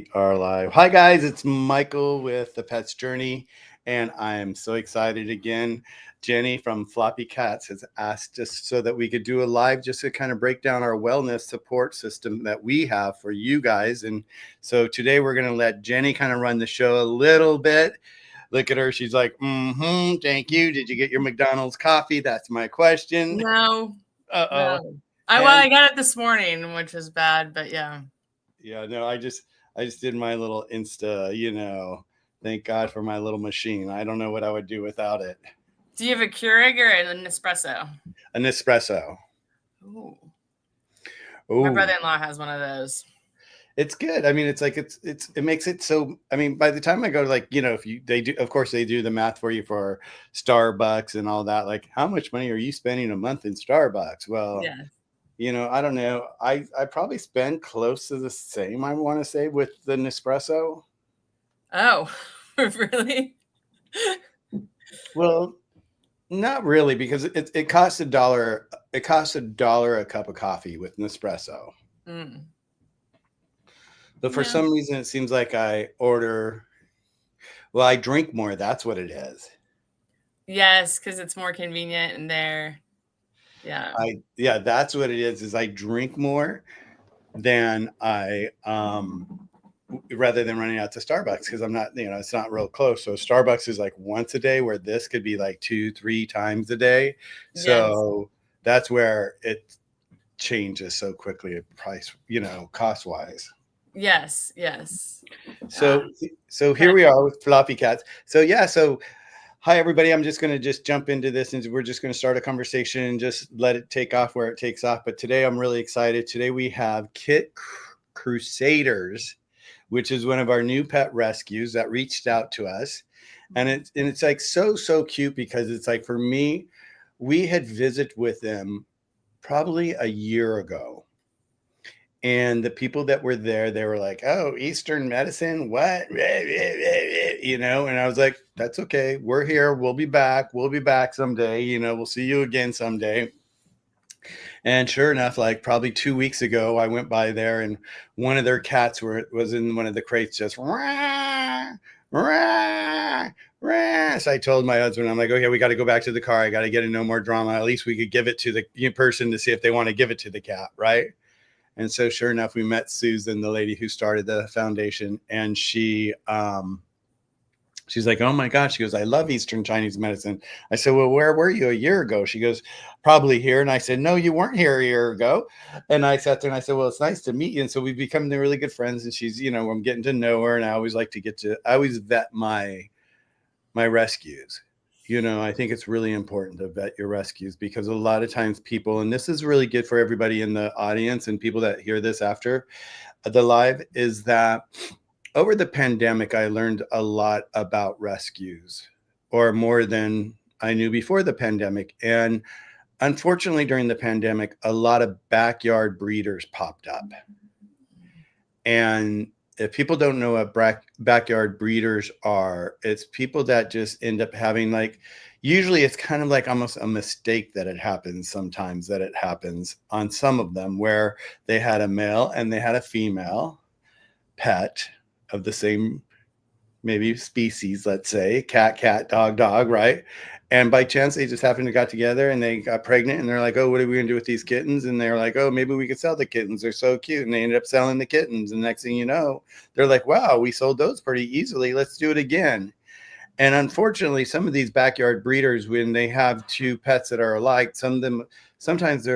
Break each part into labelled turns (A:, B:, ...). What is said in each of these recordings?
A: We are live. Hi, guys. It's Michael with the Pet's Journey, and I'm so excited again. Jenny from Floppycats has asked us so that we could do a live just to kind of break down our wellness support system that we have for you guys. And so today we're going to let Jenny kind of run the show a little bit. Look at her. She's like, thank you. Did you get your McDonald's coffee? That's my question.
B: No.
A: Uh-oh.
B: No. I got it this morning, which is bad, but yeah.
A: Yeah, no, I just did my little Insta, thank God for my little machine. I don't know what I would do without it.
B: Do you have a Keurig or an espresso?
A: An espresso.
B: Ooh.
A: Ooh.
B: My brother-in-law has one of those.
A: It's good. I mean, it's like it makes it so. I mean, by the time I go to of course they do the math for you for Starbucks and all that. Like, how much money are you spending a month in Starbucks? Well,
B: Yeah.
A: I don't know. I probably spend close to the same, I want to say, with the Nespresso.
B: Oh, really?
A: Well, not really, because it costs $1. It costs $1 a cup of coffee with Nespresso. But for some reason, it seems like I drink more. That's what it is.
B: Yes, because it's more convenient in there. Yeah.
A: That's what it is I drink more than I rather than running out to Starbucks, because I'm not, it's not real close. So Starbucks is like once a day, where this could be like 2-3 times a day. So that's where it changes so quickly, price, cost wise.
B: Yes.
A: So here we are with Floppycats. So hi everybody. I'm just going to jump into this, and we're just going to start a conversation and just let it take off where it takes off. But today I'm really excited. Today we have Kit Crusaders, which is one of our new pet rescues that reached out to us. And it's like so cute, because it's like, for me, we had visited with them probably a year ago. And the people that were there, they were like, oh, Eastern medicine, what? And I was like, that's okay. We're here. We'll be back. We'll be back someday. We'll see you again someday. And sure enough, like probably 2 weeks ago, I went by there, and one of their cats was in one of the crates, just rah, rah, rah. So I told my husband, I'm like, okay, we got to go back to the car. I got to get no more drama. At least we could give it to the person to see if they want to give it to the cat, right? And so sure enough, we met Susan, the lady who started the foundation, and she's like, oh my gosh, she goes, I love Eastern Chinese medicine. I said, well, where were you a year ago? She goes, probably here. And I said, no, you weren't here a year ago. And I sat there and I said, well, it's nice to meet you. And so we've become really good friends, and she's, I'm getting to know her, and I always like I always vet my rescues. I think it's really important to vet your rescues, because a lot of times people, and this is really good for everybody in the audience and people that hear this after the live, is that over the pandemic, I learned a lot about rescues, or more than I knew before the pandemic. And unfortunately, during the pandemic, a lot of backyard breeders popped up. And if people don't know what backyard breeders are, it's people that just end up having, like, usually it's kind of like almost a mistake that it happens sometimes, that it happens on some of them, where they had a male and they had a female pet of the same maybe species, let's say cat, dog, right? And by chance, they just happened to got together and they got pregnant, and they're like, oh, what are we gonna do with these kittens? And they're like, oh, maybe we could sell the kittens. They're so cute. And they ended up selling the kittens. And next thing you know, they're like, wow, we sold those pretty easily. Let's do it again. And unfortunately, some of these backyard breeders, when they have two pets that are alike, some of them, sometimes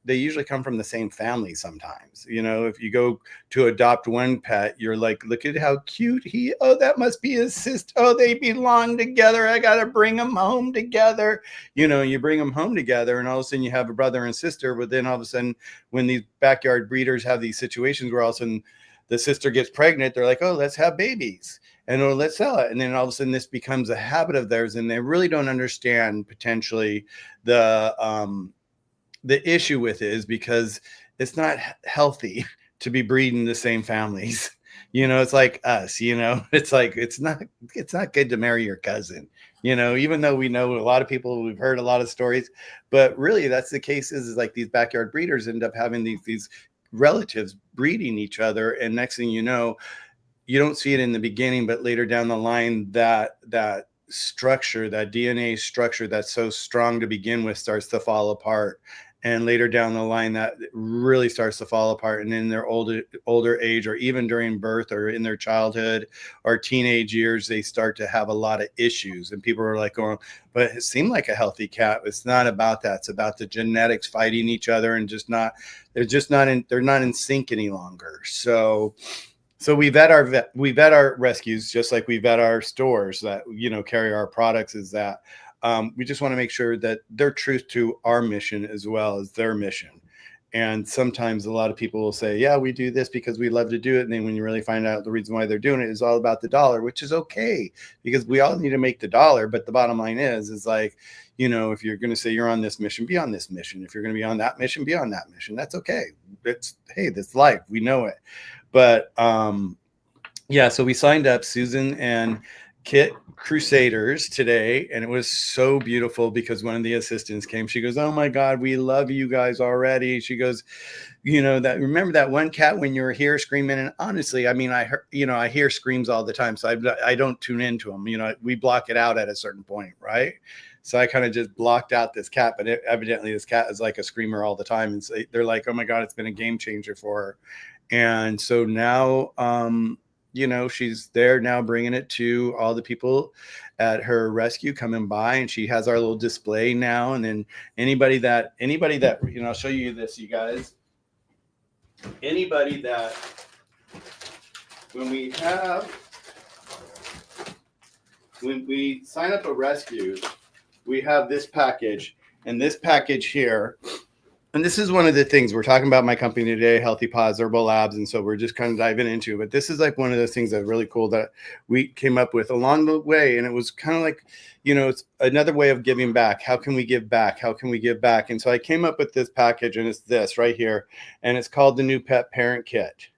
A: they usually come from the same family sometimes. If you go to adopt one pet, you're like, look at how cute that must be his sister. Oh, they belong together. I got to bring them home together. You bring them home together, and all of a sudden you have a brother and sister. But then all of a sudden, when these backyard breeders have these situations where all of a sudden the sister gets pregnant, they're like, oh, let's have babies. And let's sell it. And then all of a sudden this becomes a habit of theirs, and they really don't understand potentially the issue with it is because it's not healthy to be breeding the same families. It's like us, it's like, it's not good to marry your cousin, even though we know a lot of people, we've heard a lot of stories, but really that's the case, is like these backyard breeders end up having these relatives breeding each other. And next thing you know, you don't see it in the beginning, but later down the line, that structure, that DNA structure that's so strong to begin with, starts to fall apart. And later down the line, that really starts to fall apart. And in their older age, or even during birth, or in their childhood or teenage years, they start to have a lot of issues. And people are like going, but it seemed like a healthy cat. It's not about that. It's about the genetics fighting each other, and they're not in sync any longer. So we vet our rescues just like we vet our stores that, carry our products. Is that we just want to make sure that they're true to our mission as well as their mission. And sometimes a lot of people will say, yeah, we do this because we love to do it. And then when you really find out the reason why they're doing it is all about the dollar, which is okay, because we all need to make the dollar. But the bottom line is like, if you're going to say you're on this mission, be on this mission. If you're going to be on that mission, be on that mission. That's okay. Hey, that's life. We know it. But yeah, so we signed up Susan and Kit Crusaders today, and it was so beautiful because one of the assistants came. She goes, oh my God, we love you guys already. She goes, remember that one cat when you were here screaming? And honestly, I mean, I hear screams all the time, so I don't tune into them. We block it out at a certain point, right? So I kind of just blocked out this cat, but evidently this cat is like a screamer all the time. And so they're like, oh my God, it's been a game changer for her. And so now, she's there now, bringing it to all the people at her rescue coming by, and she has our little display now. And then anybody that, I'll show you this, you guys. Anybody that, when we sign up a rescue, we have this package, and this package here. And this is one of the things we're talking about my company today, Healthy Paws Herbal Labs. And so we're just kind of diving into it. But this is like one of those things that's really cool that we came up with along the way. And it was kind of like, it's another way of giving back. How can we give back? How can we give back? And so I came up with this package, and it's this right here. And it's called the New Pet Parent Kit.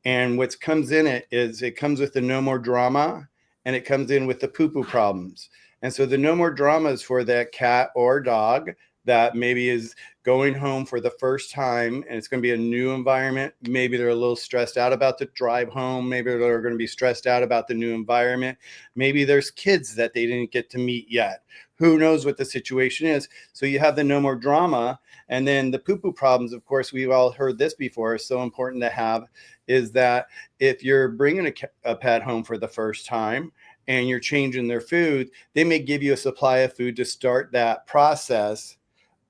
A: And what comes in it is it comes with the No More Drama, and it comes in with the poo-poo problems. And so the No More Drama is for that cat or dog that maybe is going home for the first time, and it's going to be a new environment. Maybe they're a little stressed out about the drive home. Maybe they're going to be stressed out about the new environment. Maybe there's kids that they didn't get to meet yet. Who knows what the situation is? So you have the No More Drama. And then the poo-poo problems, of course, we've all heard this before, is so important to have, is that if you're bringing a pet home for the first time and you're changing their food, they may give you a supply of food to start that process.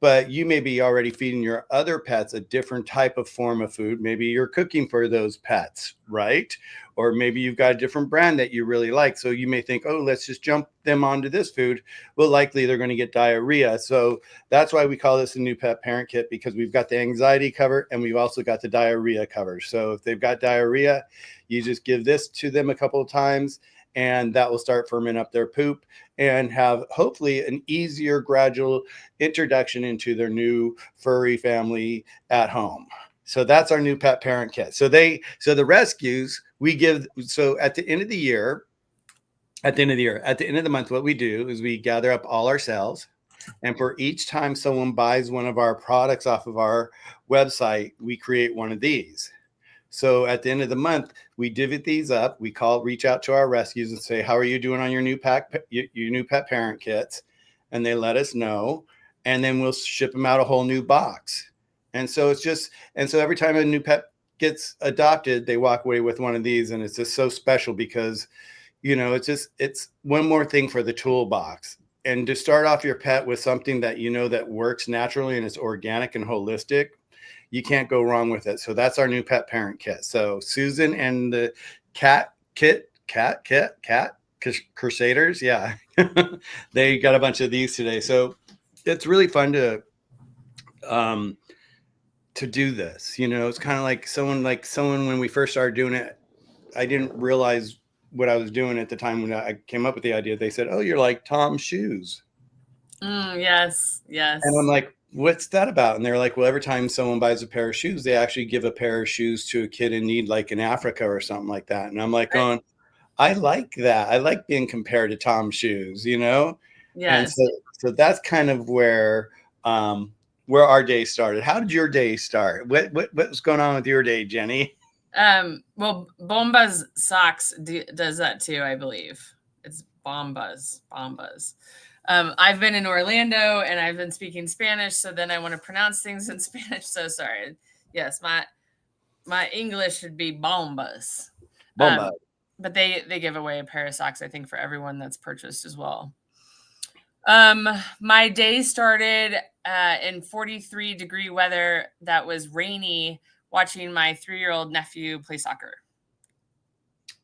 A: But you may be already feeding your other pets a different type of form of food. Maybe you're cooking for those pets, right? Or maybe you've got a different brand that you really like. So you may think, oh, let's just jump them onto this food. Well, likely they're going to get diarrhea. So that's why we call this a New Pet Parent Kit, because we've got the anxiety cover and we've also got the diarrhea cover. So if they've got diarrhea, you just give this to them a couple of times, and that will start firming up their poop and have hopefully an easier gradual introduction into their new furry family at home. So that's our New Pet Parent Kit. So the rescues we give. So at the end of the month, what we do is we gather up all our sales. And for each time someone buys one of our products off of our website, we create one of these. So at the end of the month, we divvy these up. We reach out to our rescues and say, how are you doing on your new pet parent kits? And they let us know. And then we'll ship them out a whole new box. And so every time a new pet gets adopted, they walk away with one of these. And it's just so special because, it's one more thing for the toolbox. And to start off your pet with something that, that works naturally and is organic and holistic, you can't go wrong with it. So that's our New Pet Parent Kit. So Susan and the Cat Crusaders, yeah, they got a bunch of these today. So it's really fun to do this. It's kind of like someone when we first started doing it, I didn't realize what I was doing at the time when I came up with the idea. They said, "Oh, you're like Tom's shoes."
B: Yes.
A: And I'm like, what's that about? And they're like, well, every time someone buys a pair of shoes, they actually give a pair of shoes to a kid in need, like in Africa or something like that. And I'm like, going, I like that. I like being compared to Tom's shoes, Yes. And so that's kind of where our day started. How did your day start? What was going on with your day, Jenny?
B: Well, Bombas Socks does that too, I believe. It's Bombas. I've been in Orlando and I've been speaking Spanish, so then I want to pronounce things in Spanish. So sorry. Yes, my English should be Bombas.
A: Bomba.
B: But they give away a pair of socks, I think, for everyone that's purchased as well. My day started in 43-degree weather that was rainy, watching my 3-year-old nephew play soccer.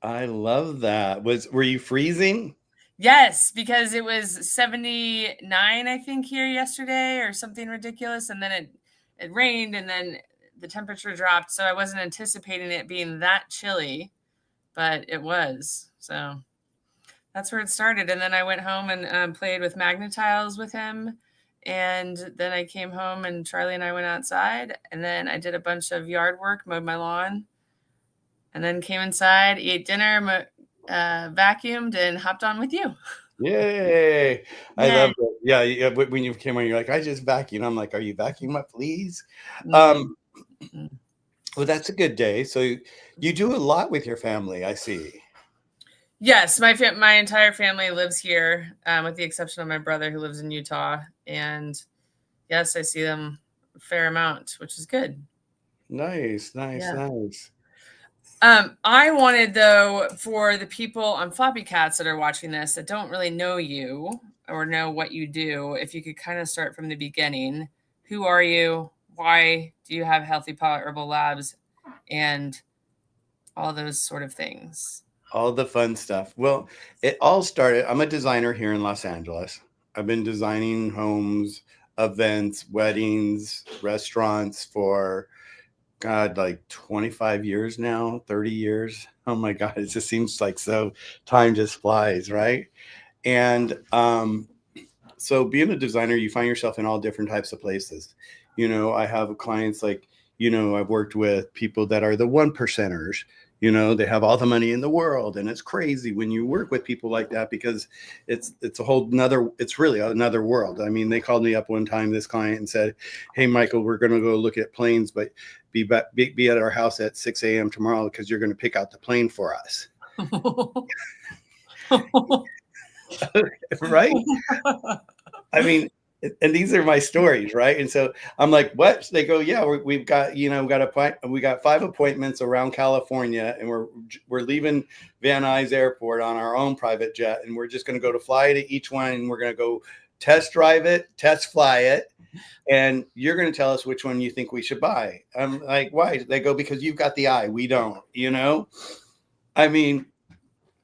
A: I love that. Were you freezing?
B: Yes, because it was 79, I think, here yesterday or something ridiculous. And then it rained and then the temperature dropped. So I wasn't anticipating it being that chilly, but it was. So that's where it started. And then I went home and played with Magnetiles with him. And then I came home and Charlie and I went outside. And then I did a bunch of yard work, mowed my lawn. And then came inside, ate dinner, vacuumed, and hopped on with you.
A: Yay. I love it. Yeah, when you came on, you're like, I just vacuum. I'm like, are you vacuum up, please? Well, that's a good day. So you do a lot with your family, I see.
B: Yes, my entire family lives here, with the exception of my brother who lives in Utah. And yes, I see them a fair amount, which is good.
A: Nice.
B: I wanted, though, for the people on Floppycats that are watching this that don't really know you or know what you do, if you could kind of start from the beginning. Who are you? Why do you have Healthy Paws Herbal Labs? And all those sort of things.
A: All the fun stuff. Well, it all started, I'm a designer here in Los Angeles. I've been designing homes, events, weddings, restaurants for God, like 25 years now, 30 years. Oh my God, it just seems like so time just flies, right? And so being a designer, you find yourself in all different types of places. I have clients like, I've worked with people that are the 1%ers. They have all the money in the world, and it's crazy when you work with people like that because it's really another world. I mean, they called me up one time, this client, and said, "Hey, Michael, we're going to go look at planes, but be at our house at 6 a.m. tomorrow because you're going to pick out the plane for us." Right? I mean, and these are my stories, right? And so I'm like, what? They go, yeah, we've got, we got 5 appointments around California, and we're leaving Van Nuys Airport on our own private jet, and we're just going to go to fly to each one, and we're going to go test drive it, test fly it, and you're going to tell us which one you think we should buy. I'm like, why? They go, because you've got the eye, we don't. I mean,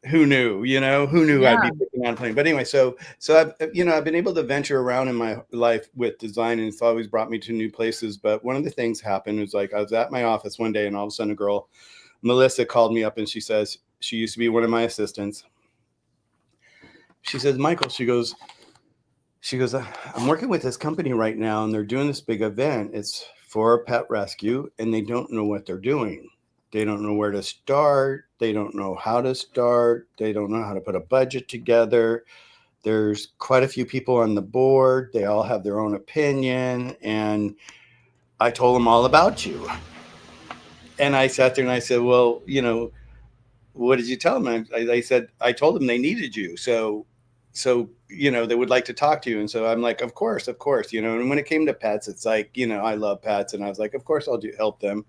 A: who knew? Who knew I'd be picking on a plane? But anyway, so I've been able to venture around in my life with design, and it's always brought me to new places. But one of the things happened was, like, I was at my office one day, and all of a sudden a girl, Melissa, called me up, and she says, she used to be one of my assistants. She says, Michael, she goes, I'm working with this company right now, and they're doing this big event. It's for a pet rescue, and they don't know what they're doing. They don't know where to start. They don't know how to start. They don't know how to put a budget together. There's quite a few people on the board. They all have their own opinion. And I told them all about you. And I sat there and I said, well, what did you tell them? I told them they needed you. So, they would like to talk to you. And so I'm like, of course. And when it came to pets, it's like, I love pets. And I was like, of course I'll help them.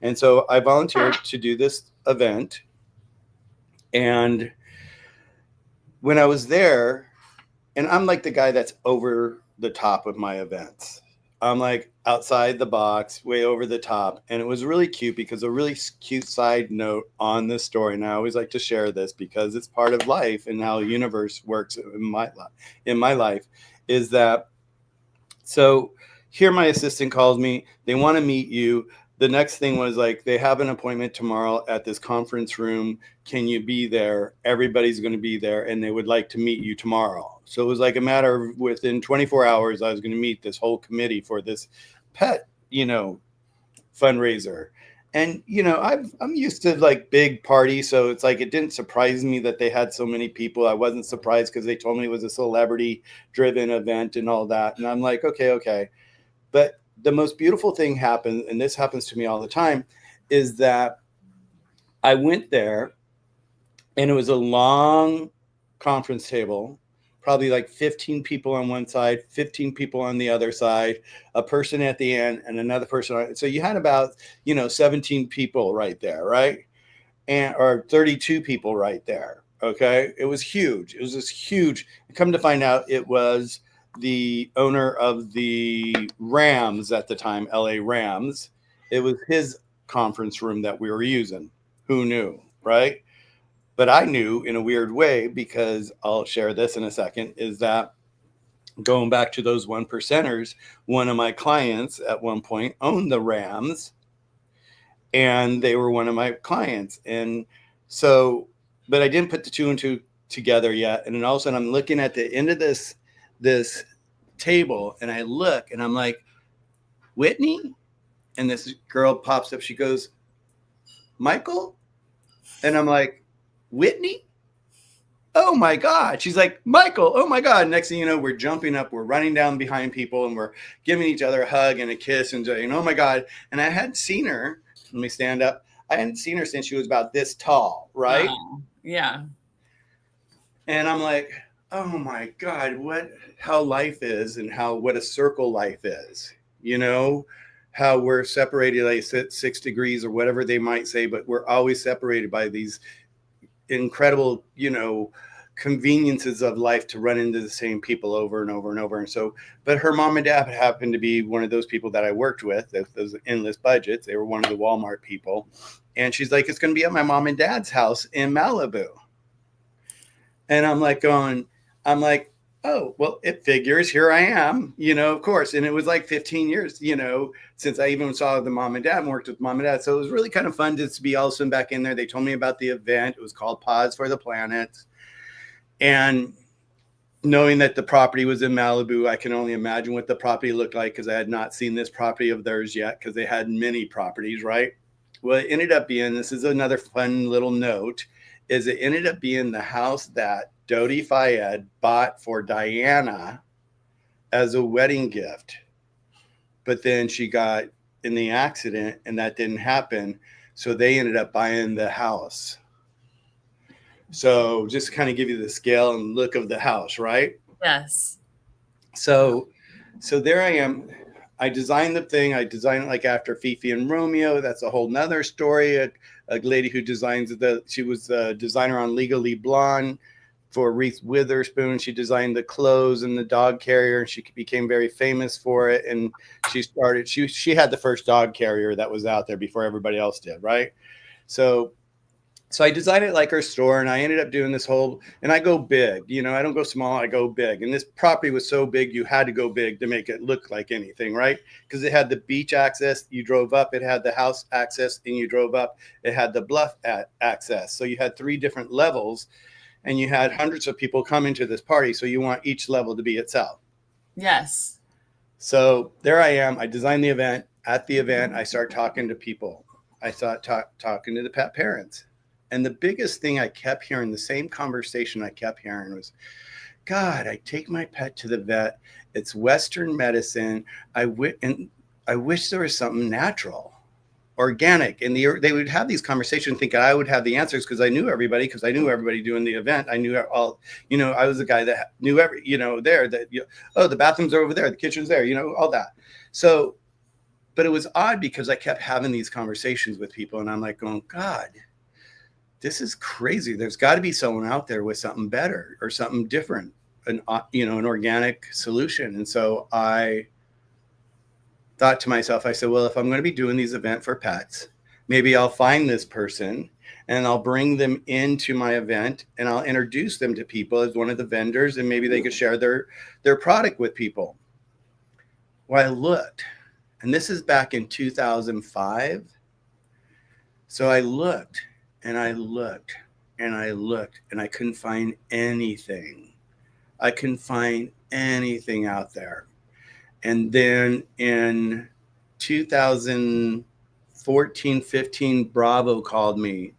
A: And so I volunteered to do this event. And when I was there, and I'm like the guy that's over the top of my events. I'm like outside the box, way over the top. And it was really cute because a really cute side note on this story, and I always like to share this because it's part of life and how the universe works in my life, is that, so here my assistant calls me. They want to meet you. The next thing was like, they have an appointment tomorrow at this conference room. Can you be there? Everybody's going to be there, and they would like to meet you tomorrow. So it was like a matter of within 24 hours, I was going to meet this whole committee for this pet, fundraiser. And, I'm used to like big parties. So it's like, it didn't surprise me that they had so many people. I wasn't surprised because they told me it was a celebrity driven event and all that. And I'm like, okay. But the most beautiful thing happened, and this happens to me all the time, is that I went there, and it was a long conference table, probably like 15 people on one side, 15 people on the other side, a person at the end, and another person. So you had about, 17 people right there, right? Or 32 people right there. Okay. It was huge. It was this huge. Come to find out, it was the owner of the Rams at the time, LA Rams. It was his conference room that we were using. Who knew? Right. But I knew in a weird way, because I'll share this in a second, is that going back to those one percenters, one of my clients at one point owned the Rams, and they were one of my clients. And so, but I didn't put the two and two together yet. And then all of a sudden I'm looking at the end of this table, and I look and I'm like, Whitney? And this girl pops up. She goes, Michael? And I'm like, Whitney? Oh my God. She's like, Michael, oh my God. Next thing you know, we're jumping up, we're running down behind people, and we're giving each other a hug and a kiss and saying, oh my God. And I hadn't seen her. Let me stand up. I hadn't seen her since she was about this tall, right?
B: Yeah.
A: And I'm like, oh my God, how life is, and what a circle life is, how we're separated like 6 degrees or whatever they might say, but we're always separated by these incredible, conveniences of life to run into the same people over and over and over. And so, but her mom and dad happened to be one of those people that I worked with, those endless budgets. They were one of the Walmart people. And she's like, it's going to be at my mom and dad's house in Malibu. And I'm like, oh, well, it figures. Here I am, of course. And it was like 15 years, since I even saw the mom and dad and worked with mom and dad. So it was really kind of fun to be all of a sudden back in there. They told me about the event. It was called Paws for the Planet. And knowing that the property was in Malibu, I can only imagine what the property looked like, because I had not seen this property of theirs yet, because they had many properties, right? Well, it ended up being, this is another fun little note, is it ended up being the house that Dodi Fayed bought for Diana as a wedding gift. But then she got in the accident and that didn't happen. So they ended up buying the house. So just to kind of give you the scale and look of the house, right?
B: Yes.
A: So there I am. I designed the thing. I designed it like after Fifi and Romeo. That's a whole nother story. A lady who designs she was the designer on Legally Blonde for Reese Witherspoon. She designed the clothes and the dog carrier, and she became very famous for it. And she had the first dog carrier that was out there before everybody else did, right? So I designed it like her store, and I ended up doing this whole, and I go big, I don't go small, I go big. And this property was so big, you had to go big to make it look like anything, right? Because it had the beach access, you drove up, it had the house access, and you drove up, it had the bluff access. So you had 3 different levels, and you had hundreds of people coming to this party. So you want each level to be itself.
B: Yes.
A: So there I am. I designed the event. At the event, I start talking to people. I start talking to the pet parents. And the biggest thing I kept hearing, the same conversation I kept hearing was, God, I take my pet to the vet. It's Western medicine. I wish there was something natural, organic. And they would have these conversations thinking I would have the answers, because I knew everybody, doing the event. I knew all, I was the guy that knew the bathrooms are over there, the kitchen's there, all that. So, but it was odd because I kept having these conversations with people, and I'm like going, God, this is crazy. There's got to be someone out there with something better or something different, an organic solution. And so I thought to myself, I said, well, if I'm going to be doing these events for pets, maybe I'll find this person and I'll bring them into my event, and I'll introduce them to people as one of the vendors, and maybe they could share their product with people. Well, I looked, and this is back in 2005. So I looked, and I looked, and I looked, and I couldn't find anything. I couldn't find anything out there. And then in 2014, 15, Bravo called me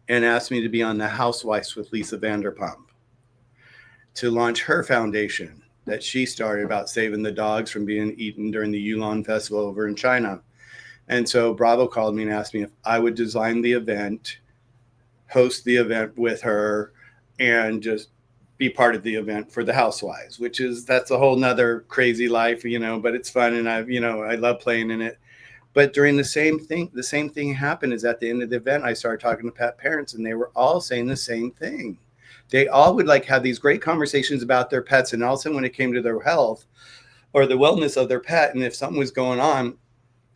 A: and asked me to be on the Housewives with Lisa Vanderpump to launch her foundation that she started about saving the dogs from being eaten during the Yulon Festival over in China. And so Bravo called me and asked me if I would design the event, host the event with her, and just be part of the event for the housewives, that's a whole nother crazy life, but it's fun. And I love playing in it. But during the same thing happened is at the end of the event, I started talking to pet parents and they were all saying the same thing. They all would like have these great conversations about their pets. And all of a sudden when it came to their health or the wellness of their pet, and if something was going on,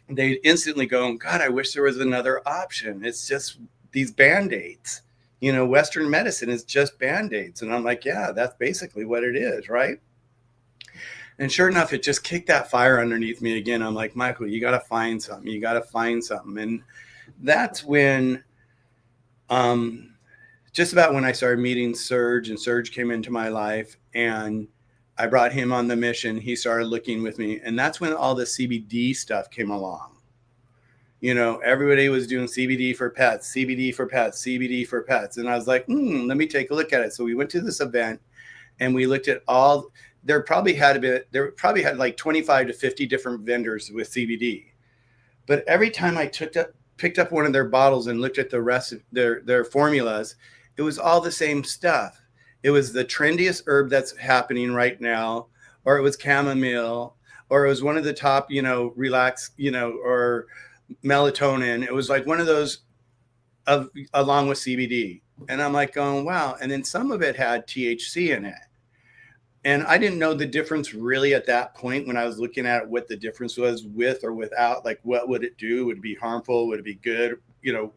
A: they instantly go, God, I wish there was another option. It's just these Band-Aids. Western medicine is just Band-Aids. And I'm like, yeah, that's basically what it is, right? And sure enough, it just kicked that fire underneath me again. I'm like, Michael, you got to find something. You got to find something. And that's when, just about when I started meeting Serge, and Serge came into my life and I brought him on the mission. He started looking with me. And that's when all the CBD stuff came along. Everybody was doing CBD for pets, CBD for pets, CBD for pets. And I was like, let me take a look at it. So we went to this event and we looked at all, there probably had like 25 to 50 different vendors with CBD. But every time I picked up one of their bottles and looked at the rest of their formulas, it was all the same stuff. It was the trendiest herb that's happening right now, or it was chamomile, or it was one of the top, relax, or melatonin. It was like one of those along with CBD. And I'm like going, wow. And then some of it had THC in it. And I didn't know the difference really at that point when I was looking at what the difference was with or without. Like, what would it do? Would it be harmful? Would it be good?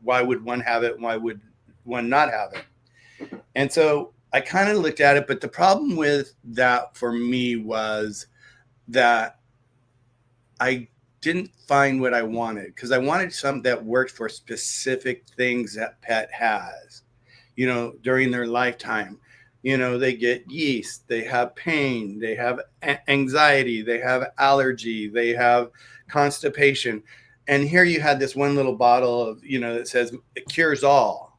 A: Why would one have it? Why would one not have it? And so I kind of looked at it. But the problem with that for me was that I didn't find what I wanted, because I wanted something that worked for specific things that pet has, during their lifetime. They get yeast, they have pain, they have anxiety, they have allergy, they have constipation. And here you had this one little bottle of, that says it cures all,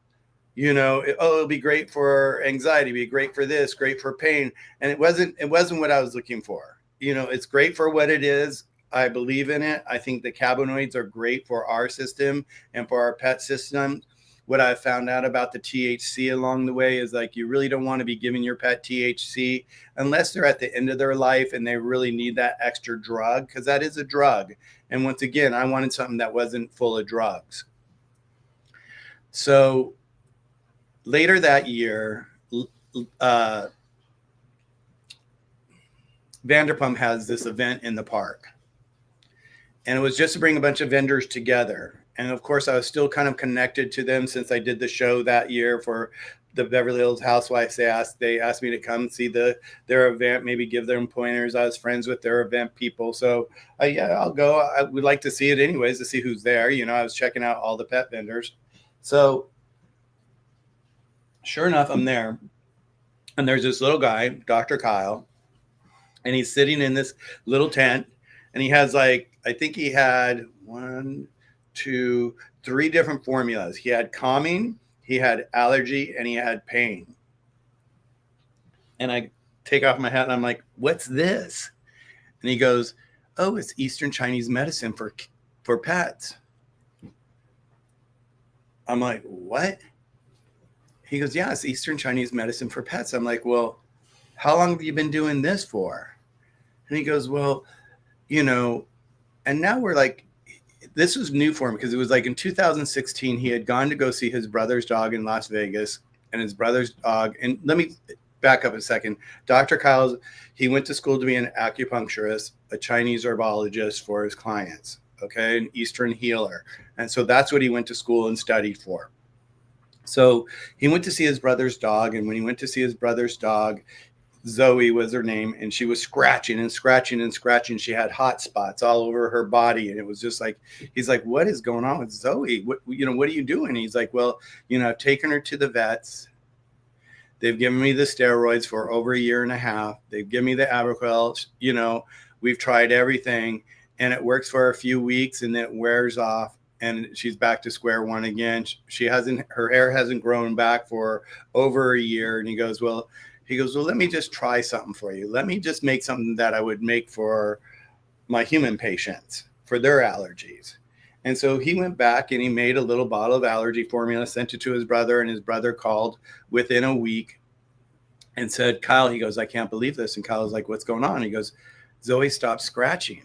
A: it'll be great for anxiety, be great for this, great for pain. And it wasn't what I was looking for. It's great for what it is. I believe in it. I think the cannabinoids are great for our system and for our pet system. What I found out about the THC along the way is like, you really don't want to be giving your pet THC unless they're at the end of their life and they really need that extra drug, because that is a drug. And once again, I wanted something that wasn't full of drugs. So later that year, Vanderpump has this event in the park. And it was just to bring a bunch of vendors together. And of course, I was still kind of connected to them since I did the show that year for the Beverly Hills Housewives. They asked me to come see their event, maybe give them pointers. I was friends with their event people. So yeah, I'll go. I would like to see it anyways, to see who's there. I was checking out all the pet vendors. So sure enough, I'm there. And there's this little guy, Dr. Kyle, and he's sitting in this little tent. And he has I think he had 1, 2, 3 different formulas. He had calming, he had allergy, and he had pain. And I take off my hat and I'm like, what's this? And he goes, oh, it's Eastern Chinese medicine for pets. I'm like, what? He goes, yeah, it's Eastern Chinese medicine for pets. I'm like, well, how long have you been doing this for? And he goes, well, and now we're like, this was new for him, because it was like in 2016, he had gone to go see his brother's dog in Las Vegas, and his brother's dog, and let me back up a second. Dr. Kyle's, he went to school to be an acupuncturist, a Chinese herbologist for his clients, okay, an Eastern healer. And so that's what he went to school and studied for. So he went to see his brother's dog, and when he went to see his brother's dog, Zoe was her name, and she was scratching and scratching and scratching. She had hot spots all over her body, and it was just like, he's like, what is going on with Zoe? What are you doing? He's like, well, I've taken her to the vets. They've given me the steroids for over 1.5 years. They've given me the Abraquel. We've tried everything, and it works for a few weeks, and then it wears off, and she's back to square one again. Her hair hasn't grown back for over 1 year. And he goes, well, let me just try something for you. Let me just make something that I would make for my human patients for their allergies. And so he went back and he made a little bottle of allergy formula, sent it to his brother, and his brother called within a week and said, Kyle, he goes, I can't believe this. And Kyle was like, what's going on? He goes, Zoe stopped scratching.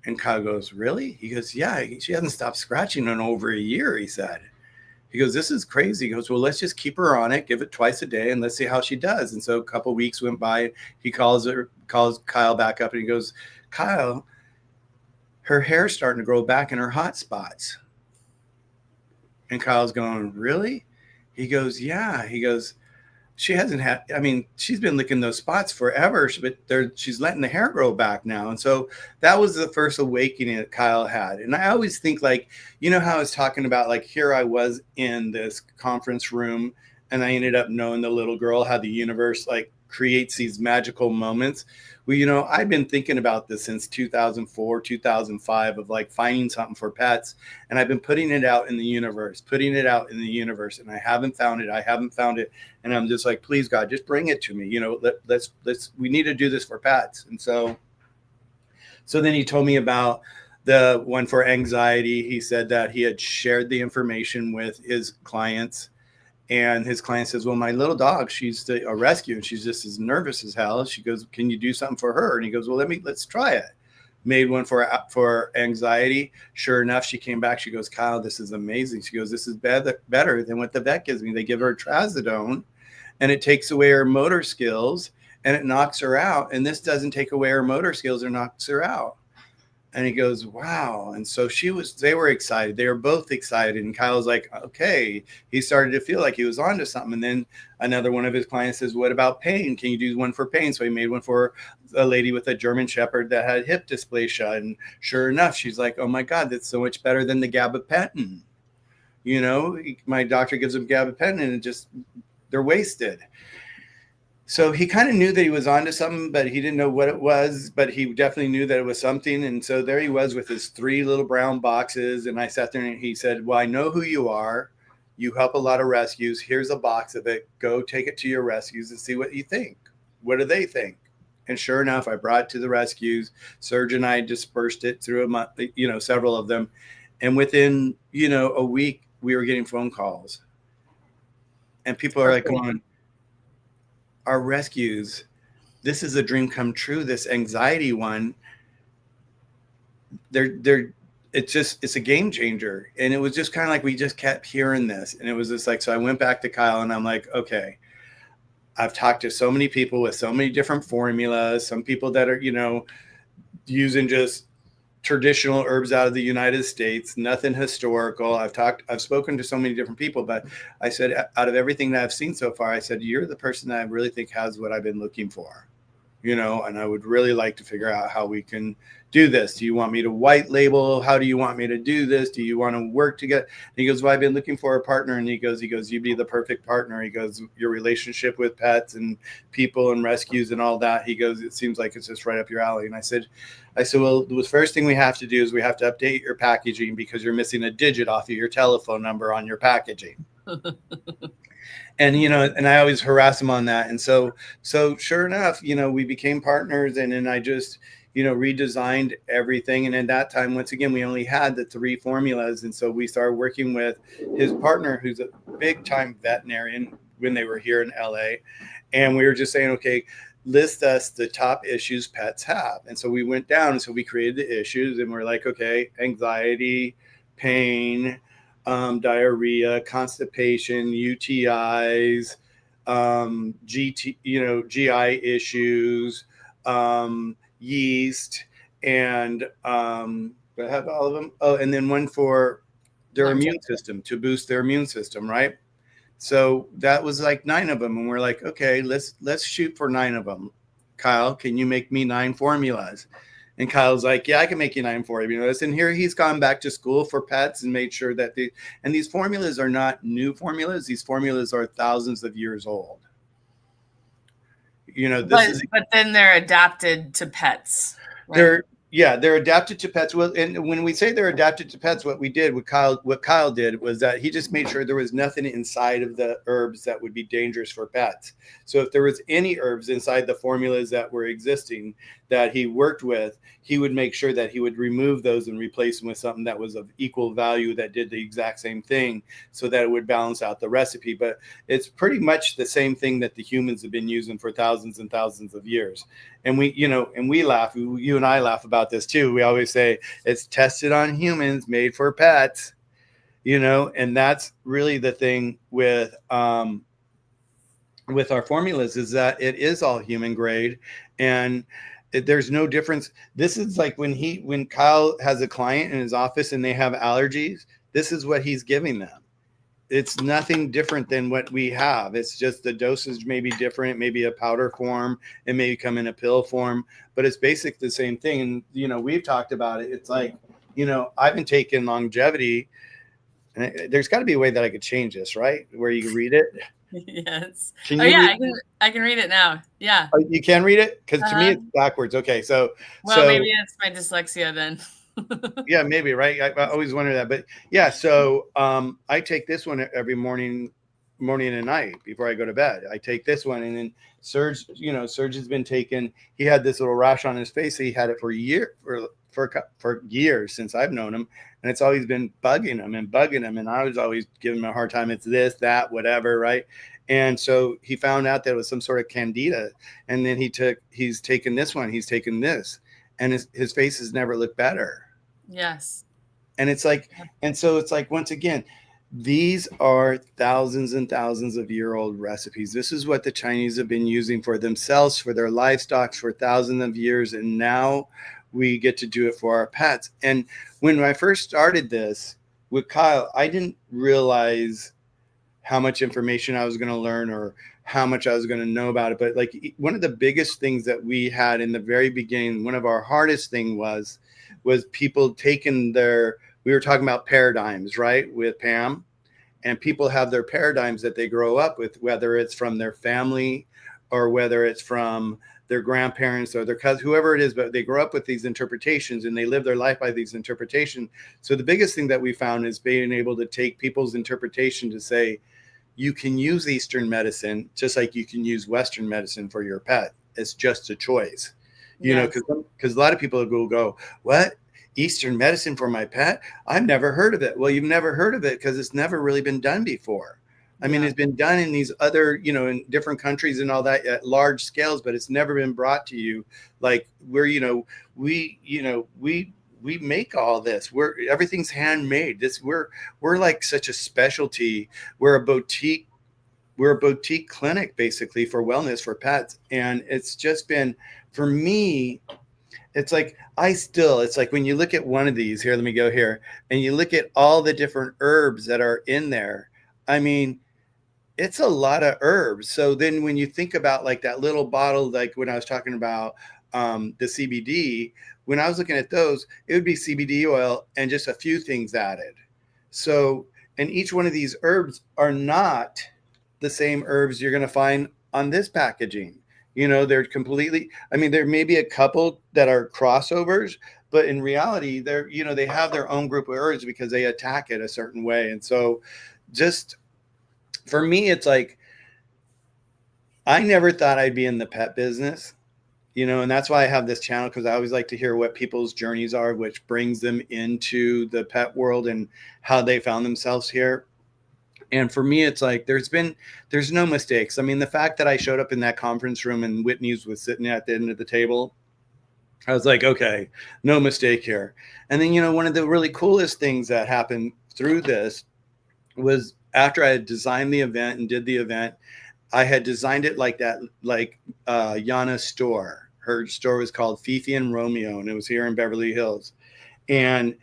A: And Kyle goes, really? He goes, yeah, she hasn't stopped scratching in over a year, he said. He goes, this is crazy. He goes, well, let's just keep her on it, give it twice a day, and let's see how she does. And so a couple of weeks went by. He calls Kyle back up, and he goes, Kyle, her hair's starting to grow back in her hot spots. And Kyle's going, really? He goes, yeah. He goes, she hasn't had, I mean, she's been licking those spots forever, but she's letting the hair grow back now. And so that was the first awakening that Kyle had. And I always think, like, you know how I was talking about, like, here I was in this conference room and I ended up knowing the little girl, how the universe like creates these magical moments. Well, you know, I've been thinking about this since 2004, 2005 of like finding something for pets. And I've been putting it out in the universe, and I haven't found it. And I'm just like, please, God, just bring it to me. You know, we need to do this for pets. And so then he told me about the one for anxiety. He said that he had shared the information with his clients. And his client says, well, my little dog, she's a rescue and she's just as nervous as hell. She goes, can you do something for her? And he goes, well, let's try it. Made one for anxiety. Sure enough, she came back. She goes, Kyle, this is amazing. She goes, this is better than what the vet gives me. They give her trazodone and it takes away her motor skills and it knocks her out. And this doesn't take away her motor skills or knocks her out. And he goes, wow. And so they were excited. They were both excited. And Kyle's like, okay. He started to feel like he was onto something. And then another one of his clients says, what about pain? Can you do one for pain? So he made one for a lady with a German Shepherd that had hip dysplasia. And sure enough, she's like, oh my God, that's so much better than the gabapentin. You know, my doctor gives them gabapentin and they're wasted. So he kind of knew that he was onto something, but he didn't know what it was, but he definitely knew that it was something. And so there he was with his 3 little brown boxes. And I sat there and he said, well, I know who you are. You help a lot of rescues. Here's a box of it. Go take it to your rescues and see what you think. What do they think? And sure enough, I brought it to the rescues. Serge and I dispersed it through a month, several of them. And within, a week, we were getting phone calls. And people are like going, our rescues, this is a dream come true. This anxiety one, it's a game changer. And it was just kind of like, we just kept hearing this. And it was just like, so I went back to Kyle and I'm like, okay, I've talked to so many people with so many different formulas, some people that are, using just traditional herbs out of the United States, nothing historical. I've spoken to so many different people, but I said, out of everything that I've seen so far, I said, you're the person that I really think has what I've been looking for, and I would really like to figure out how we can do this. Do you want me to white label? How do you want me to do this? Do you want to work together? And he goes, well, I've been looking for a partner. And he goes, you'd be the perfect partner. He goes, your relationship with pets and people and rescues and all that. He goes, it seems like it's just right up your alley. And I said, well, the first thing we have to do is we have to update your packaging because you're missing a digit off of your telephone number on your packaging. And, and I always harass him on that. And so sure enough, we became partners, and then I just, redesigned everything. And at that time, once again, we only had the 3 formulas. And so we started working with his partner, who's a big time veterinarian, when they were here in LA. And we were just saying, okay, list us the top issues pets have. And so we went down, and so we created the issues, and we're like, okay, anxiety, pain, diarrhea, constipation, UTIs, GI issues, yeast, and I have all of them. Oh, and then one for their immune system, to boost their immune system, right? So that was like 9 of them. And we're like, okay, let's shoot for 9 of them. Kyle, can you make me 9 formulas? And Kyle's like, yeah, I can make you 9 formulas. And here he's gone back to school for pets and made sure that these formulas are not new formulas. These formulas are thousands of years old.
B: But then they're adapted to pets.
A: Right? Yeah, they're adapted to pets. Well, and when we say they're adapted to pets, what Kyle did was that he just made sure there was nothing inside of the herbs that would be dangerous for pets. So if there was any herbs inside the formulas that were existing that he worked with, he would make sure that he would remove those and replace them with something that was of equal value that did the exact same thing, so that it would balance out the recipe. But it's pretty much the same thing that the humans have been using for thousands and thousands of years. And we laugh, you and I laugh about this too. We always say it's tested on humans, made for pets, and that's really the thing with our formulas, is that it is all human grade, and there's no difference. This is like when Kyle has a client in his office and they have allergies, this is what he's giving them. It's nothing different than what we have. It's just the dosage may be different, maybe a powder form, it may come in a pill form, but it's basically the same thing. And, we've talked about it. It's like, I've been taking longevity, and there's got to be a way that I could change this, right? Where you can read it.
B: Yes.
A: Can
B: oh
A: you
B: yeah, I can read it now. Yeah.
A: Oh, you can read it? Because to me it's backwards. Okay,
B: well, maybe it's my dyslexia then.
A: Yeah, maybe, right? I always wonder that. But yeah, so I take this one every morning and night before I go to bed. I take this one, and then Serge has been taking. He had this little rash on his face. He had it for years since I've known him, and it's always been bugging him, and I was always giving him a hard time. It's this, that, whatever, right? And so he found out that it was some sort of candida, and then he's taken this one, he's taken this, and his face has never looked better.
B: Yes.
A: And it's like, and so it's like, once again, these are thousands and thousands of year old recipes. This is what the Chinese have been using for themselves, for their livestock for thousands of years. And now we get to do it for our pets. And when I first started this with Kyle, I didn't realize how much information I was going to learn or how much I was going to know about it. But like, one of the biggest things that we had in the very beginning, one of our hardest thing was people taking we were talking about paradigms, right? With Pam, and people have their paradigms that they grow up with, whether it's from their family or whether it's from their grandparents or their cousins, whoever it is, but they grow up with these interpretations and they live their life by these interpretations. So the biggest thing that we found is being able to take people's interpretation to say, you can use Eastern medicine just like you can use Western medicine for your pet. It's just a choice, because a lot of people will go, what? Eastern medicine for my pet? I've never heard of it. Well, you've never heard of it because it's never really been done before. I mean, it's been done in these other, in different countries and all that at large scales, but it's never been brought to you like we make all this. Everything's handmade. We're like such a specialty. We're a boutique clinic basically for wellness for pets. And it's just been, for me, it's like when you look at one of these here, let me go here, and you look at all the different herbs that are in there. I mean, it's a lot of herbs. So then when you think about like that little bottle, like when I was talking about the CBD, when I was looking at those, it would be CBD oil and just a few things added. So, and each one of these herbs are not the same herbs you're going to find on this packaging. They're completely, there may be a couple that are crossovers, but in reality, they have their own group of herbs because they attack it a certain way. And so just for me, it's like, I never thought I'd be in the pet business, and that's why I have this channel, because I always like to hear what people's journeys are, which brings them into the pet world and how they found themselves here. And for me, it's like, there's no mistakes. The fact that I showed up in that conference room and Whitney's was sitting at the end of the table, I was like, okay, no mistake here. And then, one of the really coolest things that happened through this was after I had designed the event and did the event, I had designed it like that, like Yana's store. Her store was called Fifi and Romeo, and it was here in Beverly Hills. And